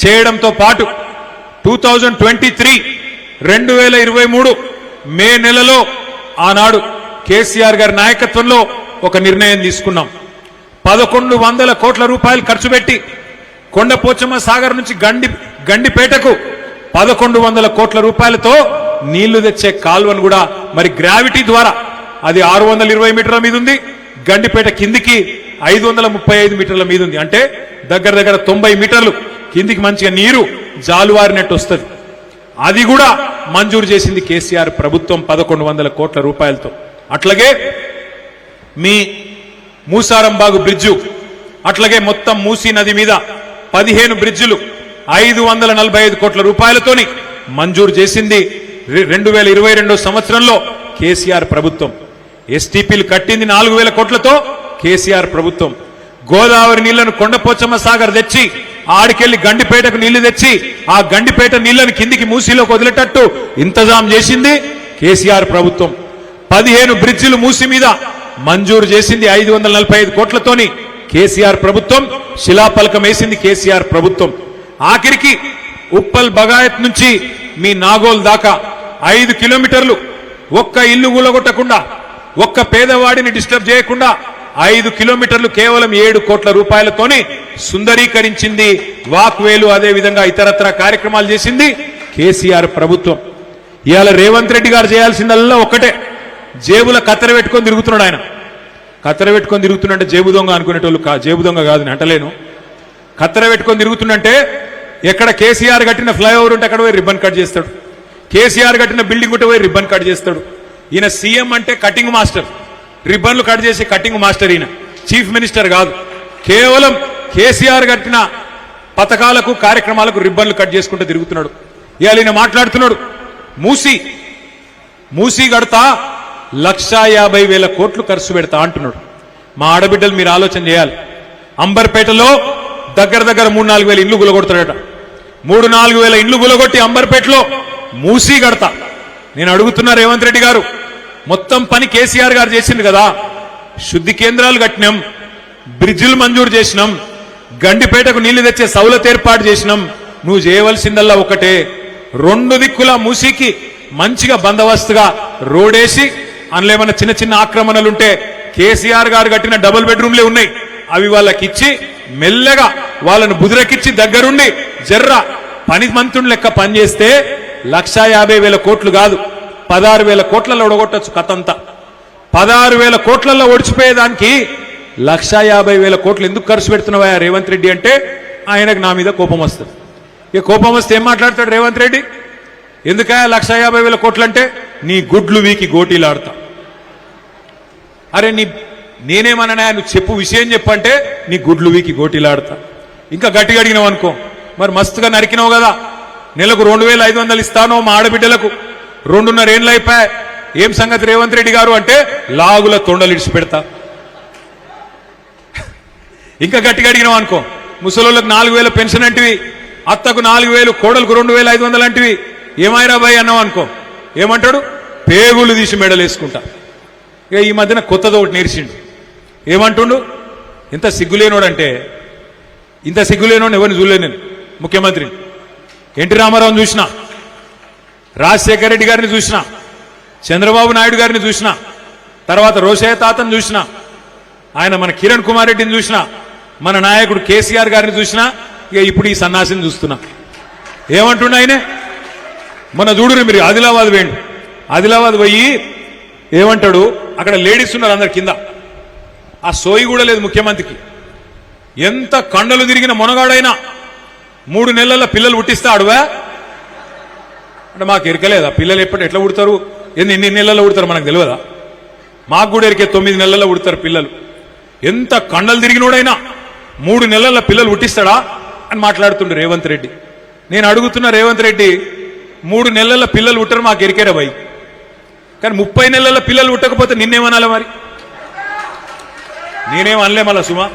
చేయడంతో పాటు 2023 మే నెలలో ఆనాడు కేసీఆర్ గారి నాయకత్వంలో ఒక నిర్ణయం తీసుకున్నాం. 1100 కోట్ల రూపాయలు ఖర్చు పెట్టి కొండపోచమ్మ సాగర్ నుంచి గండిపేటకు 1100 కోట్ల రూపాయలతో నీళ్లు తెచ్చే కాల్వను కూడా మరి గ్రావిటీ ద్వారా, అది 620 మీటర్ల మీద ఉంది, గండిపేట కిందికి 535 మీటర్ల మీద ఉంది. అంటే దగ్గర దగ్గర 90 మీటర్లు కిందికి మంచిగా నీరు జాలువారినట్టు వస్తుంది. అది కూడా మంజూరు చేసింది కేసీఆర్ ప్రభుత్వం 1100 కోట్ల రూపాయలతో. అట్లాగే మీ మూసారంబాగు బ్రిడ్జు, అట్లాగే మొత్తం మూసీ నది మీద 15 బ్రిడ్జిలు 545 కోట్ల రూపాయలతోని మంజూరు చేసింది 2022 సంవత్సరంలో కేసీఆర్ ప్రభుత్వం. ఎస్టీపీలు కట్టింది 4000 కోట్లతో కేసీఆర్ ప్రభుత్వం. గోదావరి నీళ్లను కొండపోచమ్మ సాగర్ తెచ్చి ఆడికెళ్లి గండిపేటకు నీళ్లు తెచ్చి ఆ గండిపేట నీళ్లను కిందికి మూసీలోకి వదిలేటట్టు ఇంతజాం చేసింది కేసీఆర్ ప్రభుత్వం. 15 బ్రిడ్జిలు మూసీ మీద మంజూరు చేసింది 545 కోట్లతోని కేసీఆర్ ప్రభుత్వం. శిలాఫలకం వేసింది కేసీఆర్ ప్రభుత్వం. ఆఖరికి ఉప్పల్ బగాయత్ నుంచి మీ నాగోల్ దాకా 5 కిలోమీటర్లు ఒక్క ఇల్లు కూలగొట్టకుండా, ఒక్క పేదవాడిని డిస్టర్బ్ చేయకుండా 5 కిలోమీటర్లు కేవలం 7 కోట్ల రూపాయలతోని సుందరీకరించింది. వాక్వేలు, అదే విధంగా ఇతరత్ర కార్యక్రమాలు చేసింది కేసీఆర్ ప్రభుత్వం. ఇవాళ రేవంత్ రెడ్డి గారు చేయాల్సిందల్లా ఒక్కటే, జేబుల కత్తెర పెట్టుకొని తిరుగుతున్నాడు. ఆయన కత్తెర పెట్టుకొని తిరుగుతుంటే జేబు దొంగ అనుకునేటోళ్ళు, జేబు దొంగ కాదు అంటలేను. కత్తెర పెట్టుకొని తిరుగుతుంటే ఎక్కడ కేసీఆర్ కట్టిన ఫ్లైఓవర్ ఉంటే అక్కడ పోయి రిబ్బన్ కట్ చేస్తాడు, కేసీఆర్ కట్టిన బిల్డింగ్ ఉంటే పోయి రిబ్బన్ కట్ చేస్తాడు. ఈయన సీఎం అంటే కటింగ్ మాస్టర్, రిబ్బన్లు కట్ చేసి కటింగ్ మాస్టర్. ఈయన చీఫ్ మినిస్టర్ కాదు, కేవలం కేసీఆర్ కట్టిన పథకాలకు కార్యక్రమాలకు రిబ్బన్లు కట్ చేసుకుంటూ తిరుగుతున్నాడు. ఇవాళ ఈయన మాట్లాడుతున్నాడు, మూసీ కడతా 1,50,000 కోట్లు ఖర్చు పెడతా అంటున్నాడు. మా ఆడబిడ్డలు మీరు ఆలోచన చేయాలి. అంబర్పేటలో దగ్గర దగ్గర 3-4 వేల ఇండ్లు గులగొడతాడట. 3-4 వేల ఇండ్లు గులగొట్టి అంబర్పేటలో మూసీ కడతా. నేను అడుగుతున్నా రేవంత్ రెడ్డి గారు, మొత్తం పని కేసీఆర్ గారు చేసింది కదా. శుద్ధి కేంద్రాలు కట్టినాం, బ్రిడ్జిలు మంజూరు చేసినాం, గండిపేటకు నీళ్లు తెచ్చే సౌలత ఏర్పాటు చేసినాం. నువ్వు చేయవలసిందల్లా ఒకటే, 2 దిక్కుల మూసీకి మంచిగా బందోబస్తుగా రోడేసి, అందులో ఏమన్నా చిన్న చిన్న ఆక్రమణలుంటే కేసీఆర్ గారు కట్టిన డబుల్ బెడ్రూమ్లే ఉన్నాయి, అవి వాళ్ళకి ఇచ్చి మెల్లగా వాళ్ళను బుదిరెక్కిచ్చి దగ్గరుండి జర్ర పని మంత్రుని లెక్క పనిచేస్తే 1,50,000 కోట్లు కాదు 16,000 కోట్లలో ఒడగొట్టచ్చు కథంతా. 16,000 కోట్లలో ఒడిచిపోయేదానికి 1,50,000 కోట్లు ఎందుకు ఖర్చు పెడుతున్నావా రేవంత్ రెడ్డి అంటే ఆయనకు నా మీద కోపం వస్తుంది. ఇక కోపం వస్తే ఏం మాట్లాడతాడు రేవంత్ రెడ్డి? ఎందుకయా 1,50,000 కోట్లు అంటే నీ గుడ్లు వీకి గోటీలాడతా. అరే నేనేమన్నా నువ్వు చెప్పు, విషయం చెప్పంటే నీ గుడ్లు వీకి గోటీలాడతా. ఇంకా గట్టిగా అడిగినావు అనుకో, మరి మస్తుగా నరికినావు కదా, నెలకు 2,500 ఇస్తానో మా ఆడబిడ్డలకు, 2.5 ఏళ్ళు అయిపోయా, ఏం సంగతి రేవంత్ రెడ్డి గారు అంటే లాగుల తొండలు ఇడిచి పెడతా. ఇంకా గట్టిగా అడిగినావు అనుకో, ముసలోళ్ళకు 4,000 పెన్షన్ అంటివి, అత్తకు 4,000, కోడలకు 2,500 అంటివి, ఏమైరా బాయ్ అన్నావు అనుకో, ఏమంటాడు? పేగులు తీసి మెడలు వేసుకుంటా. ఇక ఈ మధ్యన కొత్తది ఒకటి నేర్చిండు. ఏమంటుండు? ఇంత సిగ్గులేనోడంటే, ఇంత సిగ్గులేనోడు ఎవరిని చూడలేదు నేను. ముఖ్యమంత్రిని ఎన్టీ రామారావుని చూసినా, రాజశేఖర రెడ్డి గారిని చూసినా, చంద్రబాబు నాయుడు గారిని చూసినా, తర్వాత రోషయ్య తాతను చూసినా, ఆయన మన కిరణ్ కుమార్ రెడ్డిని చూసినా, మన నాయకుడు కేసీఆర్ గారిని చూసినా, ఇక ఇప్పుడు ఈ సన్నాసిని చూస్తున్నా. ఏమంటుండ ఆయనే? మన చూడురు మీరు, ఆదిలాబాద్ వేయండి, ఆదిలాబాద్ పోయి ఏమంటాడు, అక్కడ లేడీస్ ఉన్నారు అందరు కింద, ఆ సోయి కూడా లేదు ముఖ్యమంత్రికి. ఎంత కండలు తిరిగిన మొనగాడైనా 3 నెలల పిల్లలు పుట్టిస్తా అడువా అంటే మాకు ఎరకలేదా? పిల్లలు ఎట్లా పుడతారు, ఎన్ని నెలల్లో పుడతారు మనకు తెలియదా? మాకు కూడా ఎరికే 9 నెలల్లో పుడతారు పిల్లలు. ఎంత కండలు తిరిగినోడైనా 3 నెలల పిల్లలు పుట్టిస్తాడా అని మాట్లాడుతుండే రేవంత్ రెడ్డి. నేను అడుగుతున్న రేవంత్ రెడ్డి, 3 నెలల పిల్లలు పుట్టరు మాకు ఎరికేరా భయ్, కానీ 30 నెలల పిల్లలు పుట్టకపోతే నిన్నేమనాలి మరి? నేనేం అనలే మళ్ళా సుమా,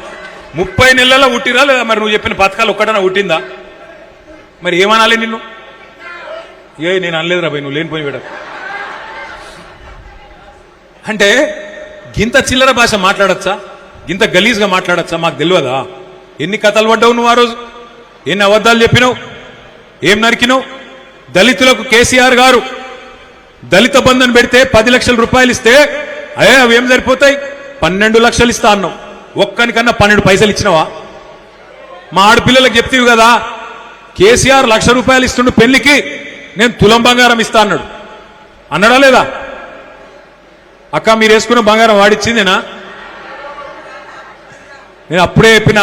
30 నెలల్లో పుట్టిరా లేదా మరి నువ్వు చెప్పిన పథకాలు ఒక్కటనా పుట్టిందా? మరి ఏమనాలి నిన్ను? నేను అనలేదురా భయ్, నువ్వు లేనిపోయి విడ. అంటే గింత చిల్లర భాష మాట్లాడచ్చా, గింత గలీజ్గా మాట్లాడచ్చా? మాకు తెలియదా? ఎన్ని కథలు పడ్డావు నువ్వు? ఆ రోజు ఎన్ని అబద్ధాలు చెప్పినావు, ఏం నరికినావు? దళితులకు కేసీఆర్ గారు దళిత బంధన్ పెడితే 10 లక్షల రూపాయలు ఇస్తే అవి ఏం సరిపోతాయి? 12 లక్షలు ఇస్తా అన్నావు. ఒక్కనికన్నా 12 పైసలు ఇచ్చినావా? మా ఆడపిల్లలకు చెప్తీవి కదా, కేసీఆర్ 1 లక్ష రూపాయలు ఇస్తుండు పెళ్లికి, నేను తులం బంగారం ఇస్తా అన్నాడు. అన్నాడా లేదా? అక్క మీరు వేసుకున్న బంగారం వాడిచ్చిందేనా? నేను అప్పుడే చెప్పిన,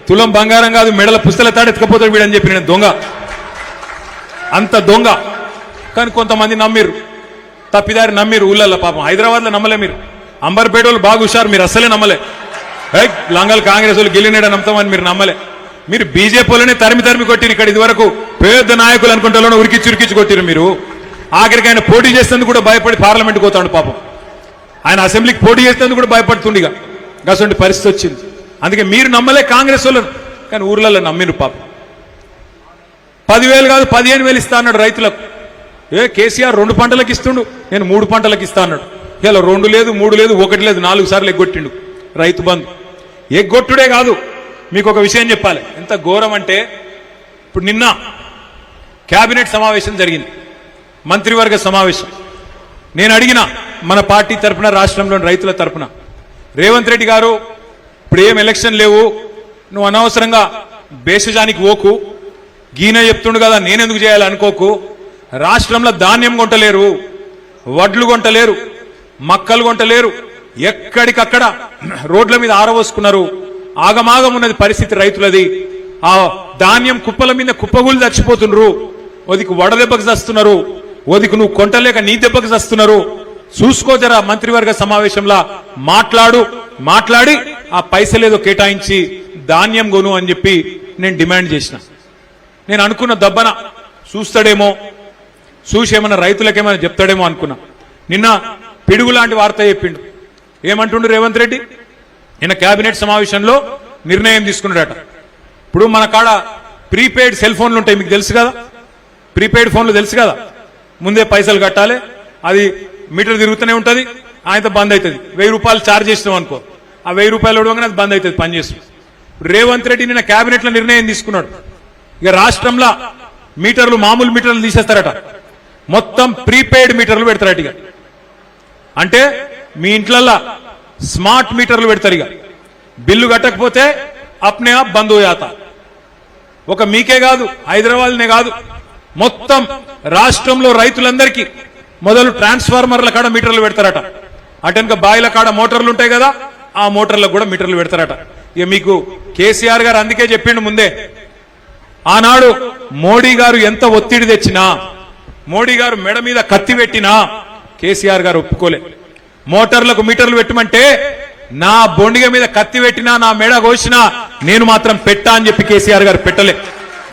తులం బంగారం కాదు మెడల పుస్తల తాడు ఎత్తుకపోతాడు వీడని చెప్పి. నేను దొంగ, అంత దొంగ. కానీ కొంతమంది నమ్మిరు, తప్పిదారి నమ్మిరు ఊళ్ళల్లో. పాపం హైదరాబాద్లో నమ్మలే మీరు, అంబర్పేట వాళ్ళు బాగా హుషారు, మీరు అస్సలే నమ్మలే. లంగల్ కాంగ్రెస్ వాళ్ళు గెలినేడా నమ్ముతామని మీరు నమ్మలే. మీరు బీజేపీ వాళ్ళనే తరిమి కొట్టిరు. ఇక్కడ ఇదివరకు పెద్ద నాయకులు అనుకుంటే ఉరికిచ్చి కొట్టిరు మీరు. ఆఖరికి ఆయన పోటీ చేసేందుకు కూడా భయపడి పార్లమెంట్కి పోతాడు పాపం. ఆయన అసెంబ్లీకి పోటీ చేసేందుకు కూడా భయపడుతుండగా అటువంటి పరిస్థితి వచ్చింది. అందుకే మీరు నమ్మలే కాంగ్రెస్ వాళ్ళను, కానీ ఊర్లలో నమ్మిరు పాపం. 10,000 కాదు 15,000 ఇస్తా అన్నాడు రైతులకు. కేసీఆర్ 2 పంటలకు ఇస్తుండు, నేను 3 పంటలకు ఇస్తా అన్నాడు. ఇలా 2 లేదు 3 లేదు 1 లేదు 4 సార్లు ఎగ్గొట్టిండు రైతు బంధు. ఎగ్గొట్టుడే కాదు, మీకు ఒక విషయం చెప్పాలి. ఎంత ఘోరం అంటే, ఇప్పుడు నిన్న కేబినెట్ సమావేశం జరిగింది, మంత్రివర్గ సమావేశం. నేను అడిగిన మన పార్టీ తరఫున, రాష్ట్రంలోని రైతుల తరఫున, రేవంత్ రెడ్డి గారు ఇప్పుడు ఏం ఎలక్షన్ లేవు, నువ్వు అనవసరంగా బేషజానికి ఓకు, గీన చెప్తుండు కదా నేనెందుకు చేయాలనుకోకు. రాష్ట్రంలో ధాన్యం కొంటలేరు, వడ్లు కొంటలేరు, మక్కలు కొంటలేరు, ఎక్కడికక్కడ రోడ్ల మీద ఆరవోసుకున్నారు. ఆగమాగం ఉన్నది పరిస్థితి రైతులది. ఆ ధాన్యం కుప్పల మీద కుప్పగులు చచ్చిపోతున్నారు. ఓదికు వడదెబ్బకు చస్తున్నారు, ఓదికు నువ్వు కొంటలేక నీ దెబ్బకు చస్తున్నారు. చూసుకోజరా మంత్రివర్గ సమావేశంలో మాట్లాడి ఆ పైసలేదో కేటాయించి ధాన్యం కొను అని చెప్పి నేను డిమాండ్ చేసిన. నేను అనుకున్న దబ్బన చూస్తాడేమో, చూసి ఏమన్నా రైతులకేమైనా చెప్తాడేమో అనుకున్నా. నిన్న పిడుగు లాంటి వార్త చెప్పిండు. ఏమంటుండు రేవంత్ రెడ్డి? నిన్న కేబినెట్ సమావేశంలో నిర్ణయం తీసుకున్నాడట. ఇప్పుడు మన కాడ ప్రీపెయిడ్ సెల్ ఫోన్లు ఉంటాయి, మీకు తెలుసు కదా. ప్రీపెయిడ్ ఫోన్లు తెలుసు కదా, ముందే పైసలు కట్టాలి, అది మీటర్ తిరుగుతూనే ఉంటుంది, ఆయనతో బంద్ అవుతుంది. 1000 రూపాయలు ఛార్జ్ చేసినాం అనుకో, ఆ 1000 రూపాయలు ఇవ్వగానే అది బంద్ అవుతుంది పనిచేస్తుంది. రేవంత్ రెడ్డి నిన్న కేబినెట్ లో నిర్ణయం తీసుకున్నాడు. ఇక రాష్ట్రంలో మీటర్లు, మామూలు మీటర్లు తీసేస్తారట, మొత్తం ప్రీపెయిడ్ మీటర్లు పెడతారట. ఇక అంటే మీ ఇంట్లల్లో స్మార్ట్ మీటర్లు పెడతారు. ఇక బిల్లు కట్టకపోతే అప్నే ఆప్ బంద్ హోయాత. ఒక మీకే కాదు, హైదరాబాద్నే కాదు, మొత్తం రాష్ట్రంలో రైతులందరికీ మొదలు ట్రాన్స్ఫార్మర్ల కాడ మీటర్లు పెడతారట. అటెనక బాయిల కాడ మోటార్లు ఉంటాయి కదా, ఆ మోటార్లకు కూడా మీటర్లు పెడతారట. ఇక మీకు కేసీఆర్ గారు అందుకే చెప్పిండు ముందే. ఆనాడు మోడీ గారు ఎంత ఒత్తిడి తెచ్చినా, మోడీ గారు మెడ మీద కత్తి పెట్టినా కేసీఆర్ గారు ఒప్పుకోలే. మోటార్లకు మీటర్లు పెట్టమంటే నా బొండిగ మీద కత్తి పెట్టినా, నా మెడ కోసినా నేను మాత్రం పెట్టా అని చెప్పి కేసీఆర్ గారు పెట్టలే.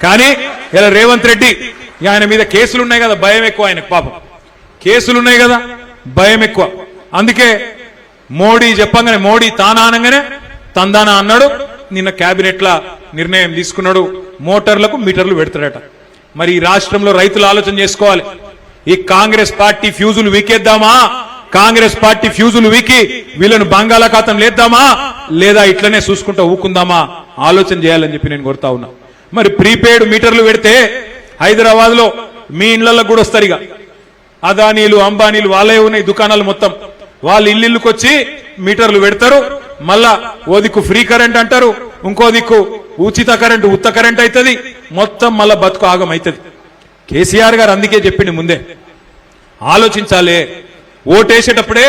కానీ ఇలా రేవంత్ రెడ్డి, ఆయన మీద కేసులున్నాయి కదా, భయం ఎక్కువ ఆయనకు. పాపం కేసులున్నాయి కదా, భయం ఎక్కువ. అందుకే మోడీ చెప్పంగానే, మోడీ తానానంగానే తందానా అన్నాడు. నిన్న కేబినెట్ లా నిర్ణయం తీసుకున్నాడు, మోటార్లకు మీటర్లు పెడతాడట. మరి ఈ రాష్ట్రంలో రైతులు ఆలోచన చేసుకోవాలి. ఈ కాంగ్రెస్ పార్టీ ఫ్యూజులు వీకేద్దామా? కాంగ్రెస్ పార్టీ ఫ్యూజులు వీకి వీళ్ళను బంగాళాఖాతం లేద్దామా, లేదా ఇట్లనే చూసుకుంటా ఊకుందామా? ఆలోచన చేయాలని చెప్పి నేను కోరుతా ఉన్నా. మరి ప్రీపెయిడ్ మీటర్లు పెడితే హైదరాబాద్ లో మీ ఇళ్లలో కూడా వస్తారు. ఇక అదానీలు, అంబానీలు వాళ్ళే ఉన్నాయి దుకాణాలు మొత్తం, వాళ్ళు ఇల్లుకి వచ్చి మీటర్లు పెడతారు. మళ్ళా ఓ దిక్కు ఫ్రీ కరెంట్ అంటారు, ఇంకో దిక్కు ఉచిత కరెంట్, ఉత్త కరెంట్ అవుతుంది. మొత్తం మళ్ళా బతుకు ఆగం అవుతుంది. కేసీఆర్ గారు అందుకే చెప్పింది ముందే, ఆలోచించాలే, ఓటేసేటప్పుడే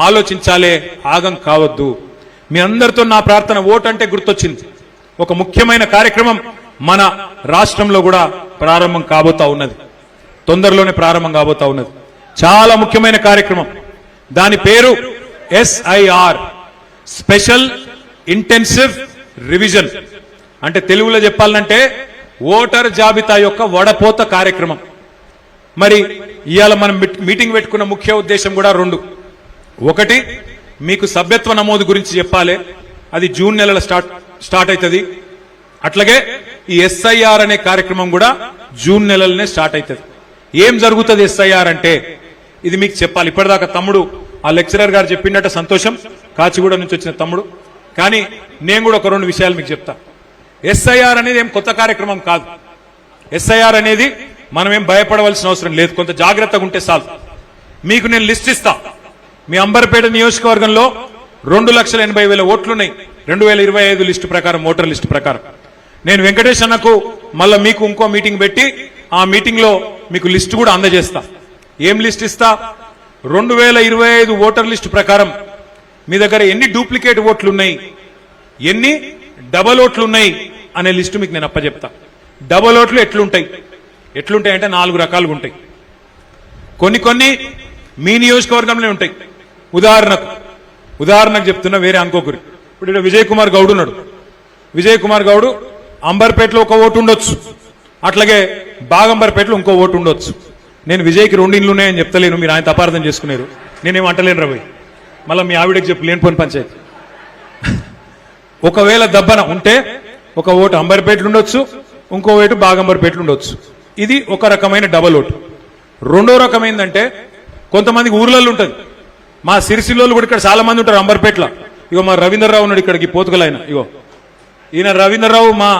ఆలోచించాలే, ఆగం కావద్దు. మీ అందరితో నా ప్రార్థన. ఓటు అంటే గుర్తొచ్చింది, ఒక ముఖ్యమైన కార్యక్రమం మన రాష్ట్రంలో కూడా ప్రారంభం కాబోతా ఉన్నది, తొందరలోనే ప్రారంభం కాబోతా ఉన్నది. చాలా ముఖ్యమైన కార్యక్రమం. దాని పేరు SIR, స్పెషల్ ఇంటెన్సివ్ రివిజన్. అంటే తెలుగులో చెప్పాలంటే ఓటర్ జాబితా యొక్క వడపోత కార్యక్రమం. మరి ఇవాళ మనం మీటింగ్ పెట్టుకున్న ముఖ్య ఉద్దేశం కూడా 2. ఒకటి, మీకు సభ్యత్వ నమోదు గురించి చెప్పాలి, అది జూన్ నెలలో స్టార్ట్ అవుతుంది. అట్లాగే ఈ SIR అనే కార్యక్రమం కూడా జూన్ నెలలోనే స్టార్ట్ అవుతుంది. ఏం జరుగుతుంది SIR అంటే ఇది మీకు చెప్పాలి. ఇప్పటిదాకా తమ్ముడు ఆ లెక్చరర్ గారు చెప్పిండట సంతోషం, కాచిగూడ నుంచి వచ్చిన తమ్ముడు. కానీ నేను కూడా ఒక రెండు విషయాలు మీకు చెప్తా. ఎస్ఐఆర్ అనేది ఏం కొత్త కార్యక్రమం కాదు. ఎస్ఐఆర్ అనేది మనం ఏం భయపడవలసిన అవసరం లేదు, కొంత జాగ్రత్తగా ఉంటే చాలు. మీకు నేను లిస్ట్ ఇస్తా. మీ అంబర్పేట నియోజకవర్గంలో 2,80,000 ఓట్లున్నాయి 2025 లిస్టు ప్రకారం, ఓటర్ లిస్టు ప్రకారం. నేను వెంకటేష్ అన్నకు మళ్ళా మీకు ఇంకో మీటింగ్ పెట్టి ఆ మీటింగ్ లో మీకు లిస్టు కూడా అందజేస్తా. ఏం లిస్ట్ ఇస్తా? 2025 ఓటర్ లిస్టు ప్రకారం మీ దగ్గర ఎన్ని డూప్లికేట్ ఓట్లు ఉన్నాయి, ఎన్ని డబల్ ఓట్లు ఉన్నాయి అనే లిస్టు మీకు నేను అప్పచెప్తా. డబల్ ఓట్లు ఎట్లుంటాయి అంటే 4 రకాలుగా ఉంటాయి. కొన్ని మీ నియోజకవర్గంలో ఉంటాయి. ఉదాహరణకు చెప్తున్నా, వేరే అనుకోకరి. ఇప్పుడు ఇక్కడ విజయ్ కుమార్ గౌడ్ ఉన్నాడు. విజయ్ కుమార్ గౌడ్ అంబర్పేటలో ఒక ఓటు ఉండొచ్చు, అట్లాగే బాగంబర్పేటలో ఇంకో ఓటు ఉండొచ్చు. నేను విజయ్కి 2 ఇండ్లు ఉన్నాయని చెప్తలేను, మీరు ఆయన అపార్థం చేసుకున్నారు. నేనేం అంటలేను రవి, మళ్ళీ మీ ఆవిడకి చెప్పు లేనిపోని పంచాయతీ. ఒకవేళ దబ్బన ఉంటే ఒక ఓటు అంబర్పేటలు ఉండొచ్చు, ఇంకో ఓటు బాగంబర్పేటలు ఉండొచ్చు. ఇది ఒక రకమైన డబల్ ఓటు. రెండో రకం ఏంటంటే కొంతమందికి ఊర్లలో ఉంటుంది. మా సిరిసిల్లోళ్ళు కూడా ఇక్కడ చాలా మంది ఉంటారు అంబర్పేటలో. ఇగో మా రవీంద్రరావు ఉన్నాడు ఇక్కడికి, పోతుగల్ ఆయన. ఇగో ఈయన రవీంద్రరావు మా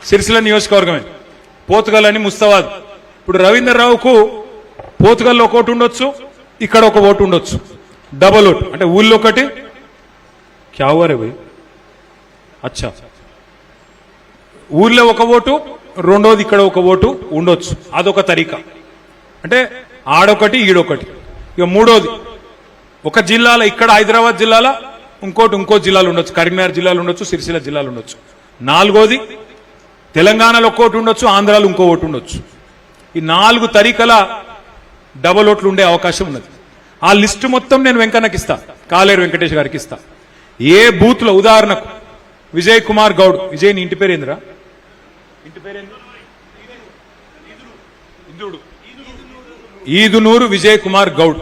సిరిసిల్ల నియోజకవర్గమే, పోతుగల్ అని ముస్తాబాద్. ఇప్పుడు రవీంద్రరావుకు పోతుగల్లో ఒక ఓటు ఉండొచ్చు, ఇక్కడ ఒక ఓటు ఉండొచ్చు. డబల్ ఓటు అంటే ఊళ్ళో ఒకటి. క్యా హువా రే భయ్? అచ్చా, ఊర్లో ఒక ఓటు, రెండోది ఇక్కడ ఒక ఓటు ఉండొచ్చు. అదొక తరీకా. అంటే ఆడొకటి ఈడొకటి. ఇక మూడోది, ఒక జిల్లాలో ఇక్కడ హైదరాబాద్ జిల్లాలో ఇంకో జిల్లాలో ఉండొచ్చు, కరీంనగర్ జిల్లాలో ఉండొచ్చు, సిరిసిల్ల జిల్లాలో ఉండొచ్చు. నాలుగోది, తెలంగాణలో ఒక ఓటు ఉండొచ్చు, ఆంధ్రాలో ఇంకో ఓటు ఉండొచ్చు. ఈ 4 తరీకల డబల్ ఓట్లు ఉండే అవకాశం ఉన్నది. ఆ లిస్టు మొత్తం నేను వెంకన్నకి ఇస్తా, కాలేరు వెంకటేష్ గారికి ఇస్తా. ఏ బూత్ లో, ఉదాహరణకు విజయ్ కుమార్ గౌడ్, విజయ్ నీ ఇంటి పేరేంద్రా? ఇంటి పేరేంద్ర? ఈదునూరు విజయ్ కుమార్ గౌడ్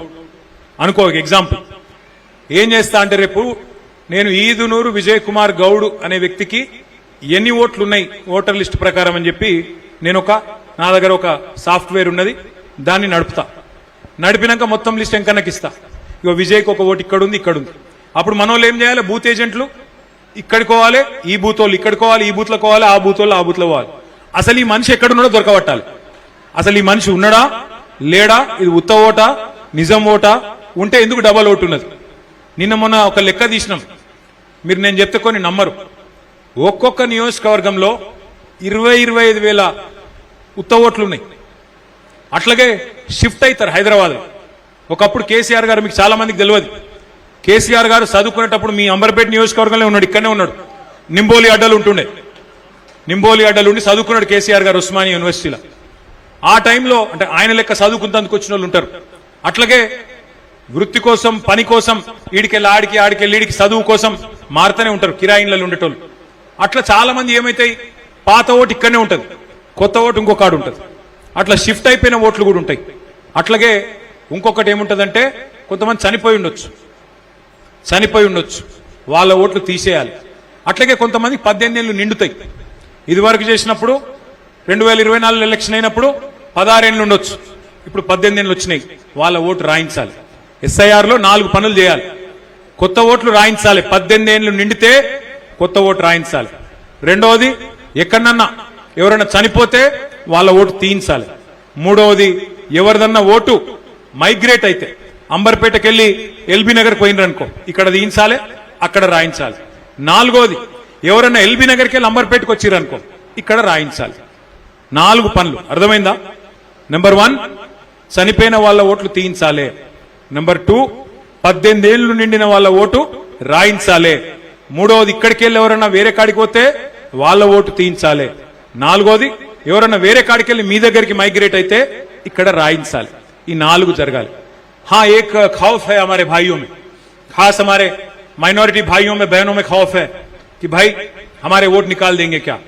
అనుకో ఎగ్జాంపుల్. ఏం చేస్తా అంటే రేపు నేను ఈదునూరు విజయ్ కుమార్ గౌడ్ అనే వ్యక్తికి ఎన్ని ఓట్లు ఉన్నాయి ఓటర్ లిస్ట్ ప్రకారం అని చెప్పి నా దగ్గర ఒక సాఫ్ట్వేర్ ఉన్నది, దాన్ని నడిపినాక మొత్తం లిస్ట్ వెంకన్నకి ఇస్తా. ఇగో విజయ్కి ఒక ఓటు ఇక్కడ ఉంది. అప్పుడు మన వాళ్ళు ఏం చేయాలి? బూత్ ఏజెంట్లు ఇక్కడికి పోవాలి, ఈ బూత్ వాళ్ళు ఇక్కడికి పోవాలి, ఈ బూత్లో పోవాలి, ఆ బూత్ వాళ్ళు ఆ బూత్లో పోవాలి. అసలు ఈ మనిషి ఎక్కడున్నాడో దొరకబట్టాలి. అసలు ఈ మనిషి ఉన్నాడా లేడా, ఇది ఉత్త ఓటా నిజం ఓటా, ఉంటే ఎందుకు డబల్ ఓటు ఉన్నది. నిన్న మొన్న ఒక లెక్క తీసినాం, మీరు నేను చెప్తే కొన్ని నమ్మరు. ఒక్కొక్క నియోజకవర్గంలో 20-25 వేల ఉత్త ఓట్లు ఉన్నాయి. అట్లాగే షిఫ్ట్ అవుతారు హైదరాబాద్. ఒకప్పుడు కేసీఆర్ గారు, మీకు చాలా మందికి తెలియదు, కేసీఆర్ గారు చదువుకునేటప్పుడు మీ అంబర్పేట నియోజకవర్గంలో ఉన్నాడు, ఇక్కడనే ఉన్నాడు. నింబోలి అడ్డలు ఉండి చదువుకున్నాడు కేసీఆర్ గారు ఉస్మానియా యూనివర్సిటీలో. ఆ టైంలో అంటే ఆయన లెక్క చదువుకుంటందుకు వచ్చిన వాళ్ళు ఉంటారు. అట్లాగే వృత్తి కోసం, పని కోసం ఈడికెళ్ళి ఆడికెళ్ళి ఈడికి చదువు కోసం మారుతూనే ఉంటారు, కిరాయిన్లలో ఉండేటోళ్ళు. అట్లా చాలా మంది ఏమైతాయి, పాత ఓటు ఇక్కడనే ఉంటుంది, కొత్త ఓటు ఇంకొక ఆడు ఉంటుంది. అట్లా షిఫ్ట్ అయిపోయిన ఓట్లు కూడా ఉంటాయి. అట్లాగే ఇంకొకటి ఏముంటుందంటే కొంతమంది చనిపోయి ఉండొచ్చు, వాళ్ళ ఓట్లు తీసేయాలి. అట్లాగే కొంతమంది 18 ఏళ్ళు నిండుతాయి. ఇదివరకు చేసినప్పుడు 2024 ఎలక్షన్ అయినప్పుడు 16 ఏళ్ళు ఉండొచ్చు, ఇప్పుడు 18 ఏళ్ళు వచ్చినాయి, వాళ్ళ ఓటు రాయించాలి. ఎస్ఐఆర్ లో 4 పనులు చేయాలి. కొత్త ఓట్లు రాయించాలి, 18 ఏళ్ళు నిండితే కొత్త ఓటు రాయించాలి. రెండవది, ఎక్కడన్నా ఎవరైనా చనిపోతే వాళ్ళ ఓటు తీయించాలి. మూడవది, ఎవరిదన్నా ఓటు మైగ్రేట్ అయితే అంబర్పేటకి వెళ్ళి ఎల్బీ నగర్ పోయినరనుకో, ఇక్కడ తీయించాలి, అక్కడ రాయించాలి. నాలుగోది, ఎవరైనా ఎల్బీ నగర్కి వెళ్ళి అంబర్పేటకు వచ్చిరనుకో, ఇక్కడ రాయించాలి. 4 పనులు, అర్థమైందా? నెంబర్ 1, చనిపోయిన వాళ్ళ ఓట్లు తీయించాలి. నెంబర్ 2, 18 ఏళ్లు నిండిన వాళ్ళ ఓటు రాయించాలి. మూడవది, ఇక్కడికి వెళ్ళి ఎవరైనా వేరే కాడికి పోతే వాళ్ళ ఓటు తీయించాలి. నాలుగోది, ఎవరైనా వేరే కాడికి వెళ్ళి మీ దగ్గరికి మైగ్రేట్ అయితే ఇక్కడ రాయించాలి. ఈ 4 జరగాలి. हाँ, एक खौफ है हमारे भाइयों में, खास हमारे माइनॉरिटी भाइयों में बहनों में खौफ है कि भाई हमारे वोट निकाल देंगे क्या।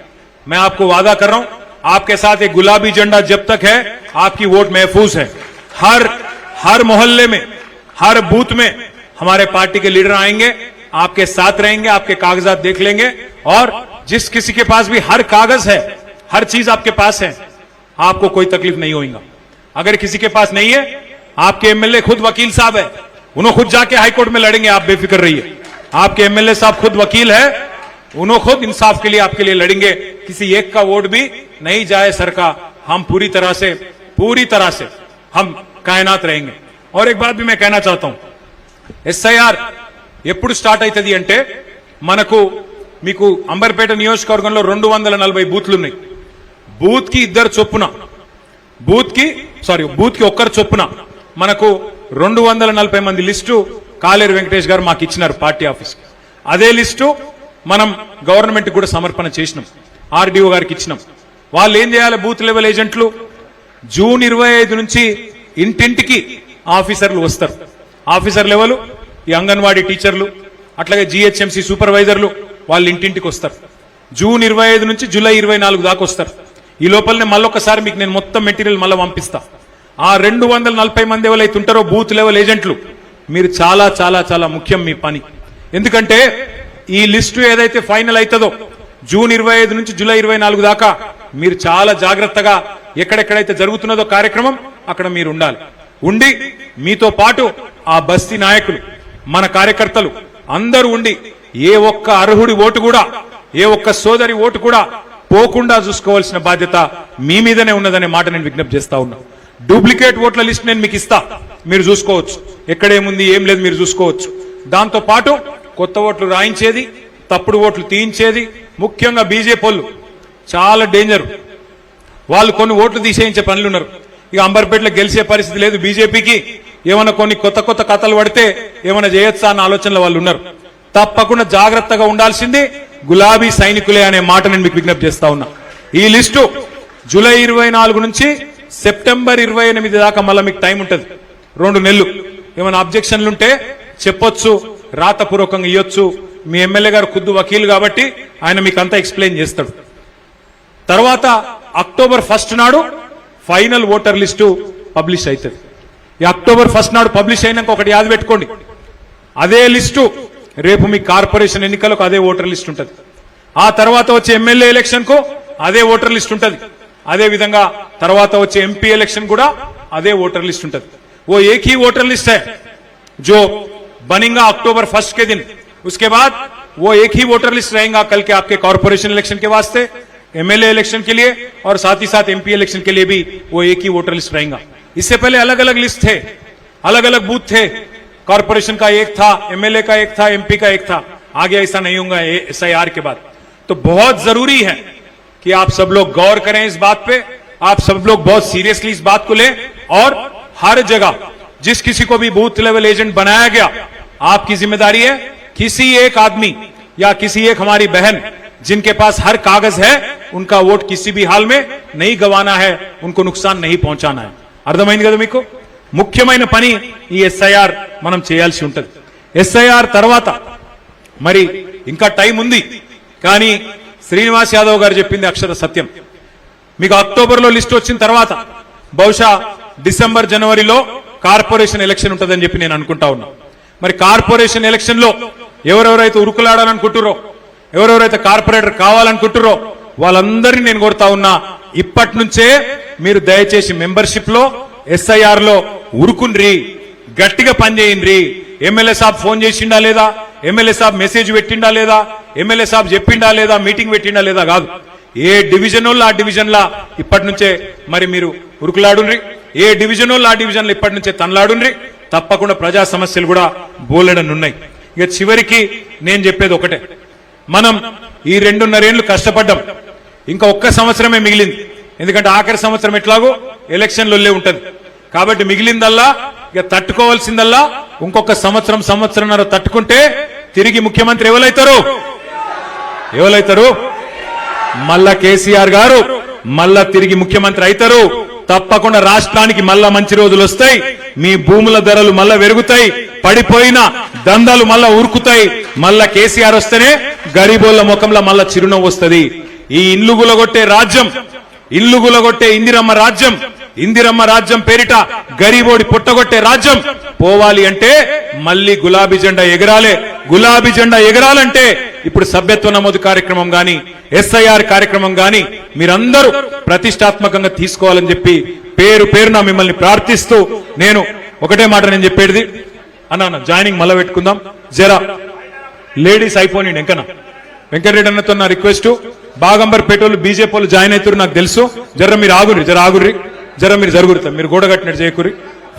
मैं आपको वादा कर रहा हूं, आपके साथ एक गुलाबी झंडा जब तक है आपकी वोट महफूज है। हर मोहल्ले में, हर बूथ में हमारे पार्टी के लीडर आएंगे, आपके साथ रहेंगे, आपके कागजात देख लेंगे, और जिस किसी के पास भी हर कागज है, हर चीज आपके पास है, आपको कोई तकलीफ नहीं होगा। अगर किसी के पास नहीं है, आपके एमएलए खुद वकील साहब है, उन्होंने खुद जाके हाईकोर्ट में लड़ेंगे, आप बेफिक्र रहिए। आपके एमएलए साहब खुद वकील है, उन्होंने खुद इंसाफ के लिए आपके लिए लड़ेंगे। किसी एक का वोट भी नहीं जाए सर का, हम पूरी तरह से हम कायनात रहेंगे। और एक बात भी मैं कहना चाहता हूं, ఎస్ఐఆర్ ఎప్పుడు స్టార్ట్ అవుతుంది అంటే మనకు మీకు అంబర్పేట నియోజకవర్గంలో 240 బూత్లు ఉన్నాయి. బూత్ కి ఒక్కరు చొప్పున మనకు 240 మంది లిస్టు కాలేరు వెంకటేష్ గారు మాకు ఇచ్చినారు పార్టీ ఆఫీస్. అదే లిస్టు మనం గవర్నమెంట్ కూడా సమర్పణ చేసినాం, ఆర్డీఓ గారికి ఇచ్చినాం. వాళ్ళు ఏం చేయాలి, బూత్ లెవెల్ ఏజెంట్లు జూన్ 25 నుంచి ఇంటింటికి ఆఫీసర్లు వస్తారు. ఆఫీసర్ లెవెల్ ఈ అంగన్వాడీ టీచర్లు అట్లాగే జిహెచ్ఎంసీ సూపర్వైజర్లు వాళ్ళు ఇంటింటికి వస్తారు. జూన్ 25 నుంచి జూలై 24 దాకా వస్తారు. ఈ లోపలనే మళ్ళొకసారి మీకు నేను మొత్తం మెటీరియల్ మళ్ళీ పంపిస్తా. ఆ 240 మంది ఎవరైతే ఉంటారో బూత్ లెవెల్ ఏజెంట్లు, మీరు చాలా చాలా చాలా ముఖ్యం మీ పని. ఎందుకంటే ఈ లిస్టు ఏదైతే ఫైనల్ అవుతుందో జూన్ 25 నుంచి జూలై 24 దాకా మీరు చాలా జాగ్రత్తగా ఎక్కడెక్కడైతే జరుగుతున్నదో కార్యక్రమం అక్కడ మీరు ఉండాలి. ఉండి మీతో పాటు ఆ బస్తీ నాయకులు, మన కార్యకర్తలు అందరూ ఉండి ఏ ఒక్క అర్హుడి ఓటు కూడా, ఏ ఒక్క సోదరి ఓటు కూడా పోకుండా చూసుకోవాల్సిన బాధ్యత మీ మీదనే ఉన్నదనే మాట నేను విజ్ఞప్తి చేస్తా ఉన్నా. డూప్లికేట్ ఓట్ల లిస్ట్ నేను మీకు ఇస్తా, మీరు చూసుకోవచ్చు. ఎక్కడేముంది ఏం లేదు మీరు చూసుకోవచ్చు. దాంతో పాటు కొత్త ఓట్లు రాయించేది, తప్పుడు ఓట్లు తీయించేది, ముఖ్యంగా బీజేపీ వాళ్ళు చాలా డేంజర్. వాళ్ళు కొన్ని ఓట్లు తీసేయించే పనులున్నారు. ఇక అంబర్పేటలో గెలిచే పరిస్థితి లేదు బీజేపీకి. ఏమైనా కొన్ని కొత్త కొత్త కథలు పడితే ఏమైనా చేయొచ్చా అన్న ఆలోచనలో వాళ్ళు ఉన్నారు. తప్పకుండా జాగ్రత్తగా ఉండాల్సింది గులాబీ సైనికులే అనే మాట నేను మీకు విజ్ఞప్తి చేస్తా ఉన్నా. ఈ లిస్టు జూలై 24 నుంచి సెప్టెంబర్ 28 దాకా మళ్ళీ మీకు టైం ఉంటుంది, 2 నెలలు. ఏమైనా అబ్జెక్షన్లు ఉంటే చెప్పొచ్చు, రాతపూర్వకంగా ఇవ్వచ్చు. మీ ఎమ్మెల్యే గారు ఖుద్దు వకీలు కాబట్టి ఆయన మీకు అంతా ఎక్స్ప్లెయిన్ చేస్తాడు. తర్వాత అక్టోబర్ 1 నాడు ఫైనల్ ఓటర్ లిస్టు పబ్లిష్ అవుతుంది. ఈ అక్టోబర్ 1 నాడు పబ్లిష్ అయినాక ఒకటి యాద పెట్టుకోండి, అదే లిస్టు రేపు మీ కార్పొరేషన్ ఎన్నికలకు అదే ఓటర్ లిస్ట్ ఉంటుంది. ఆ తర్వాత వచ్చే ఎమ్మెల్యే ఎలక్షన్ కు అదే ఓటర్ లిస్ట్ ఉంటుంది. అదే విధంగా తర్వాత వచ్చే ఎంపీ ఎలక్షన్ కూడా అదే ఓటర్ लिस्ट ఉంటుంది. वो एक ही वोटर लिस्ट है जो बनेगा अक्टूबर 1 के दिन. उसके बाद वो एक ही वोटर लिस्ट रहेगा कल के आपके कॉर्पोरेशन इलेक्शन के वास्ते, एमएलए इलेक्शन के लिए और साथ ही साथ एमपी इलेक्शन के लिए भी वो एक ही वोटर लिस्ट रहेगा. इससे पहले अलग अलग लिस्ट थे, अलग अलग बूथ थे. कॉर्पोरेशन का एक था, एमएलए का एक था, एमपी का एक था. आगे ऐसा नहीं होगा एसआईआर के बाद. तो बहुत जरूरी है कि आप सब लोग गौर करें इस बात पे, आप सब लोग बहुत सीरियसली इस बात को लें और हर जगह जिस किसी को भी बूथ लेवल एजेंट बनाया गया, आपकी जिम्मेदारी है किसी एक आदमी या किसी एक हमारी बहन जिनके पास हर कागज है उनका वोट किसी भी हाल में नहीं गंवाना है, उनको नुकसान नहीं पहुंचाना है. అర్థమైంది కదా మీకు? ముఖ్యమైన పని ఈ ఎస్ఐఆర్ మనం చేయాల్సి ఉంటుంది. ఎస్ఐఆర్ తర్వాత మరి ఇంకా టైం ఉంది, కానీ శ్రీనివాస్ యాదవ్ గారు చెప్పింది అక్షర సత్యం. మీకు అక్టోబర్లో లిస్ట్ వచ్చిన తర్వాత బహుశా డిసెంబర్ జనవరిలో కార్పొరేషన్ ఎలక్షన్ ఉంటుందని చెప్పి నేను అనుకుంటా ఉన్నా. మరి కార్పొరేషన్ ఎలక్షన్ లో ఎవరెవరైతే ఉరుకులాడాలనుకుంటురో, ఎవరెవరైతే కార్పొరేటర్ కావాలనుకుంటురో వాళ్ళందరినీ నేను కోరుతా ఉన్నా, ఇప్పటి నుంచే మీరు దయచేసి మెంబర్షిప్ లో ఎస్ఐఆర్ లో ఉరుకుండ్రి, గట్టిగా పనిచేయండి. ఎమ్మెల్యే సాబ్ ఫోన్ చేసిండా లేదా, ఎమ్మెల్యే సాబ్ మెసేజ్ పెట్టిండా లేదా, ఎమ్మెల్యే సాబ్ చెప్పిండా లేదా, మీటింగ్ పెట్టిండా లేదా కాదు. ఏ డివిజన్ వాళ్ళు ఆ డివిజన్ లా ఇప్పటి నుంచే మరి మీరు ఉరుకులాడుండ్రి, ఏ డివిజన్ వాళ్ళు ఆ డివిజన్ లో ఇప్పటి నుంచే తనలాడుండ్రి. తప్పకుండా ప్రజా సమస్యలు కూడా బోలెడనున్నాయి. ఇక చివరికి నేను చెప్పేది ఒకటే, మనం ఈ 2.5 ఏళ్లు కష్టపడ్డాం, ఇంకా ఒక్క సంవత్సరమే మిగిలింది. ఎందుకంటే ఆఖరి సంవత్సరం ఎట్లాగో ఎలక్షన్లలో ఉంటది కాబట్టి మిగిలిందల్లా ఇక తట్టుకోవాల్సిందల్లా ఇంకొక సంవత్సరంన్నర తట్టుకుంటే తిరిగి ముఖ్యమంత్రి ఎవరైతారు మళ్ళా కేసీఆర్ గారు మళ్ళా తిరిగి ముఖ్యమంత్రి అవుతారు. తప్పకుండా రాష్ట్రానికి మళ్ళా మంచి రోజులు వస్తాయి, మీ భూముల ధరలు మళ్ళా పెరుగుతాయి, పడిపోయిన దందాలు మళ్ళా ఉరుకుతాయి. మళ్ళా కేసీఆర్ వస్తేనే గరీబోళ్ల ముఖంలో మళ్ళా చిరునవ్వు వస్తుంది. ఈ ఇల్లు గులగొట్టే రాజ్యం, ఇల్లు గులగొట్టే ఇందిరమ్మ రాజ్యం పేరిట గరీబోడి పుట్టగొట్టే రాజ్యం పోవాలి అంటే మళ్ళీ గులాబీ జెండా ఎగరాలే. గులాబీ జెండా ఎగరాలంటే ఇప్పుడు సభ్యత్వ నమోదు కార్యక్రమం గాని, ఎస్ఐఆర్ కార్యక్రమం గాని మీరందరూ ప్రతిష్టాత్మకంగా తీసుకోవాలని చెప్పి పేరున మిమ్మల్ని ప్రార్థిస్తూ నేను ఒకటే మాట నేను చెప్పేది, అన్న జాయినింగ్ మళ్ళా పెట్టుకుందాం. జరా లేడీస్ అయిపోయింది ఎంకనా వెంకటరెడ్డి అన్నతో నా రిక్వెస్ట్. బాగంబర్ పేటోళ్ళు బీజేపీ వాళ్ళు జాయిన్ అవుతారు నాకు తెలుసు. జర మీరు ఆగుర్రి, జర మీరు జరుగుతారు, మీరు గోడ కట్టినట్టు చేయకుర్రి.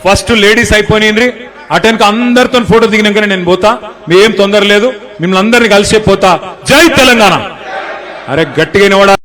ఫస్ట్ లేడీస్ అయిపోయినరి అటెన్కి అందరితో ఫోటో దిగినాకనే నేను పోతా, మీ ఏం తొందర లేదు, మిమ్మల్ని అందరినీ కలిసే పోతా. జై తెలంగాణ. అరే గట్టిగా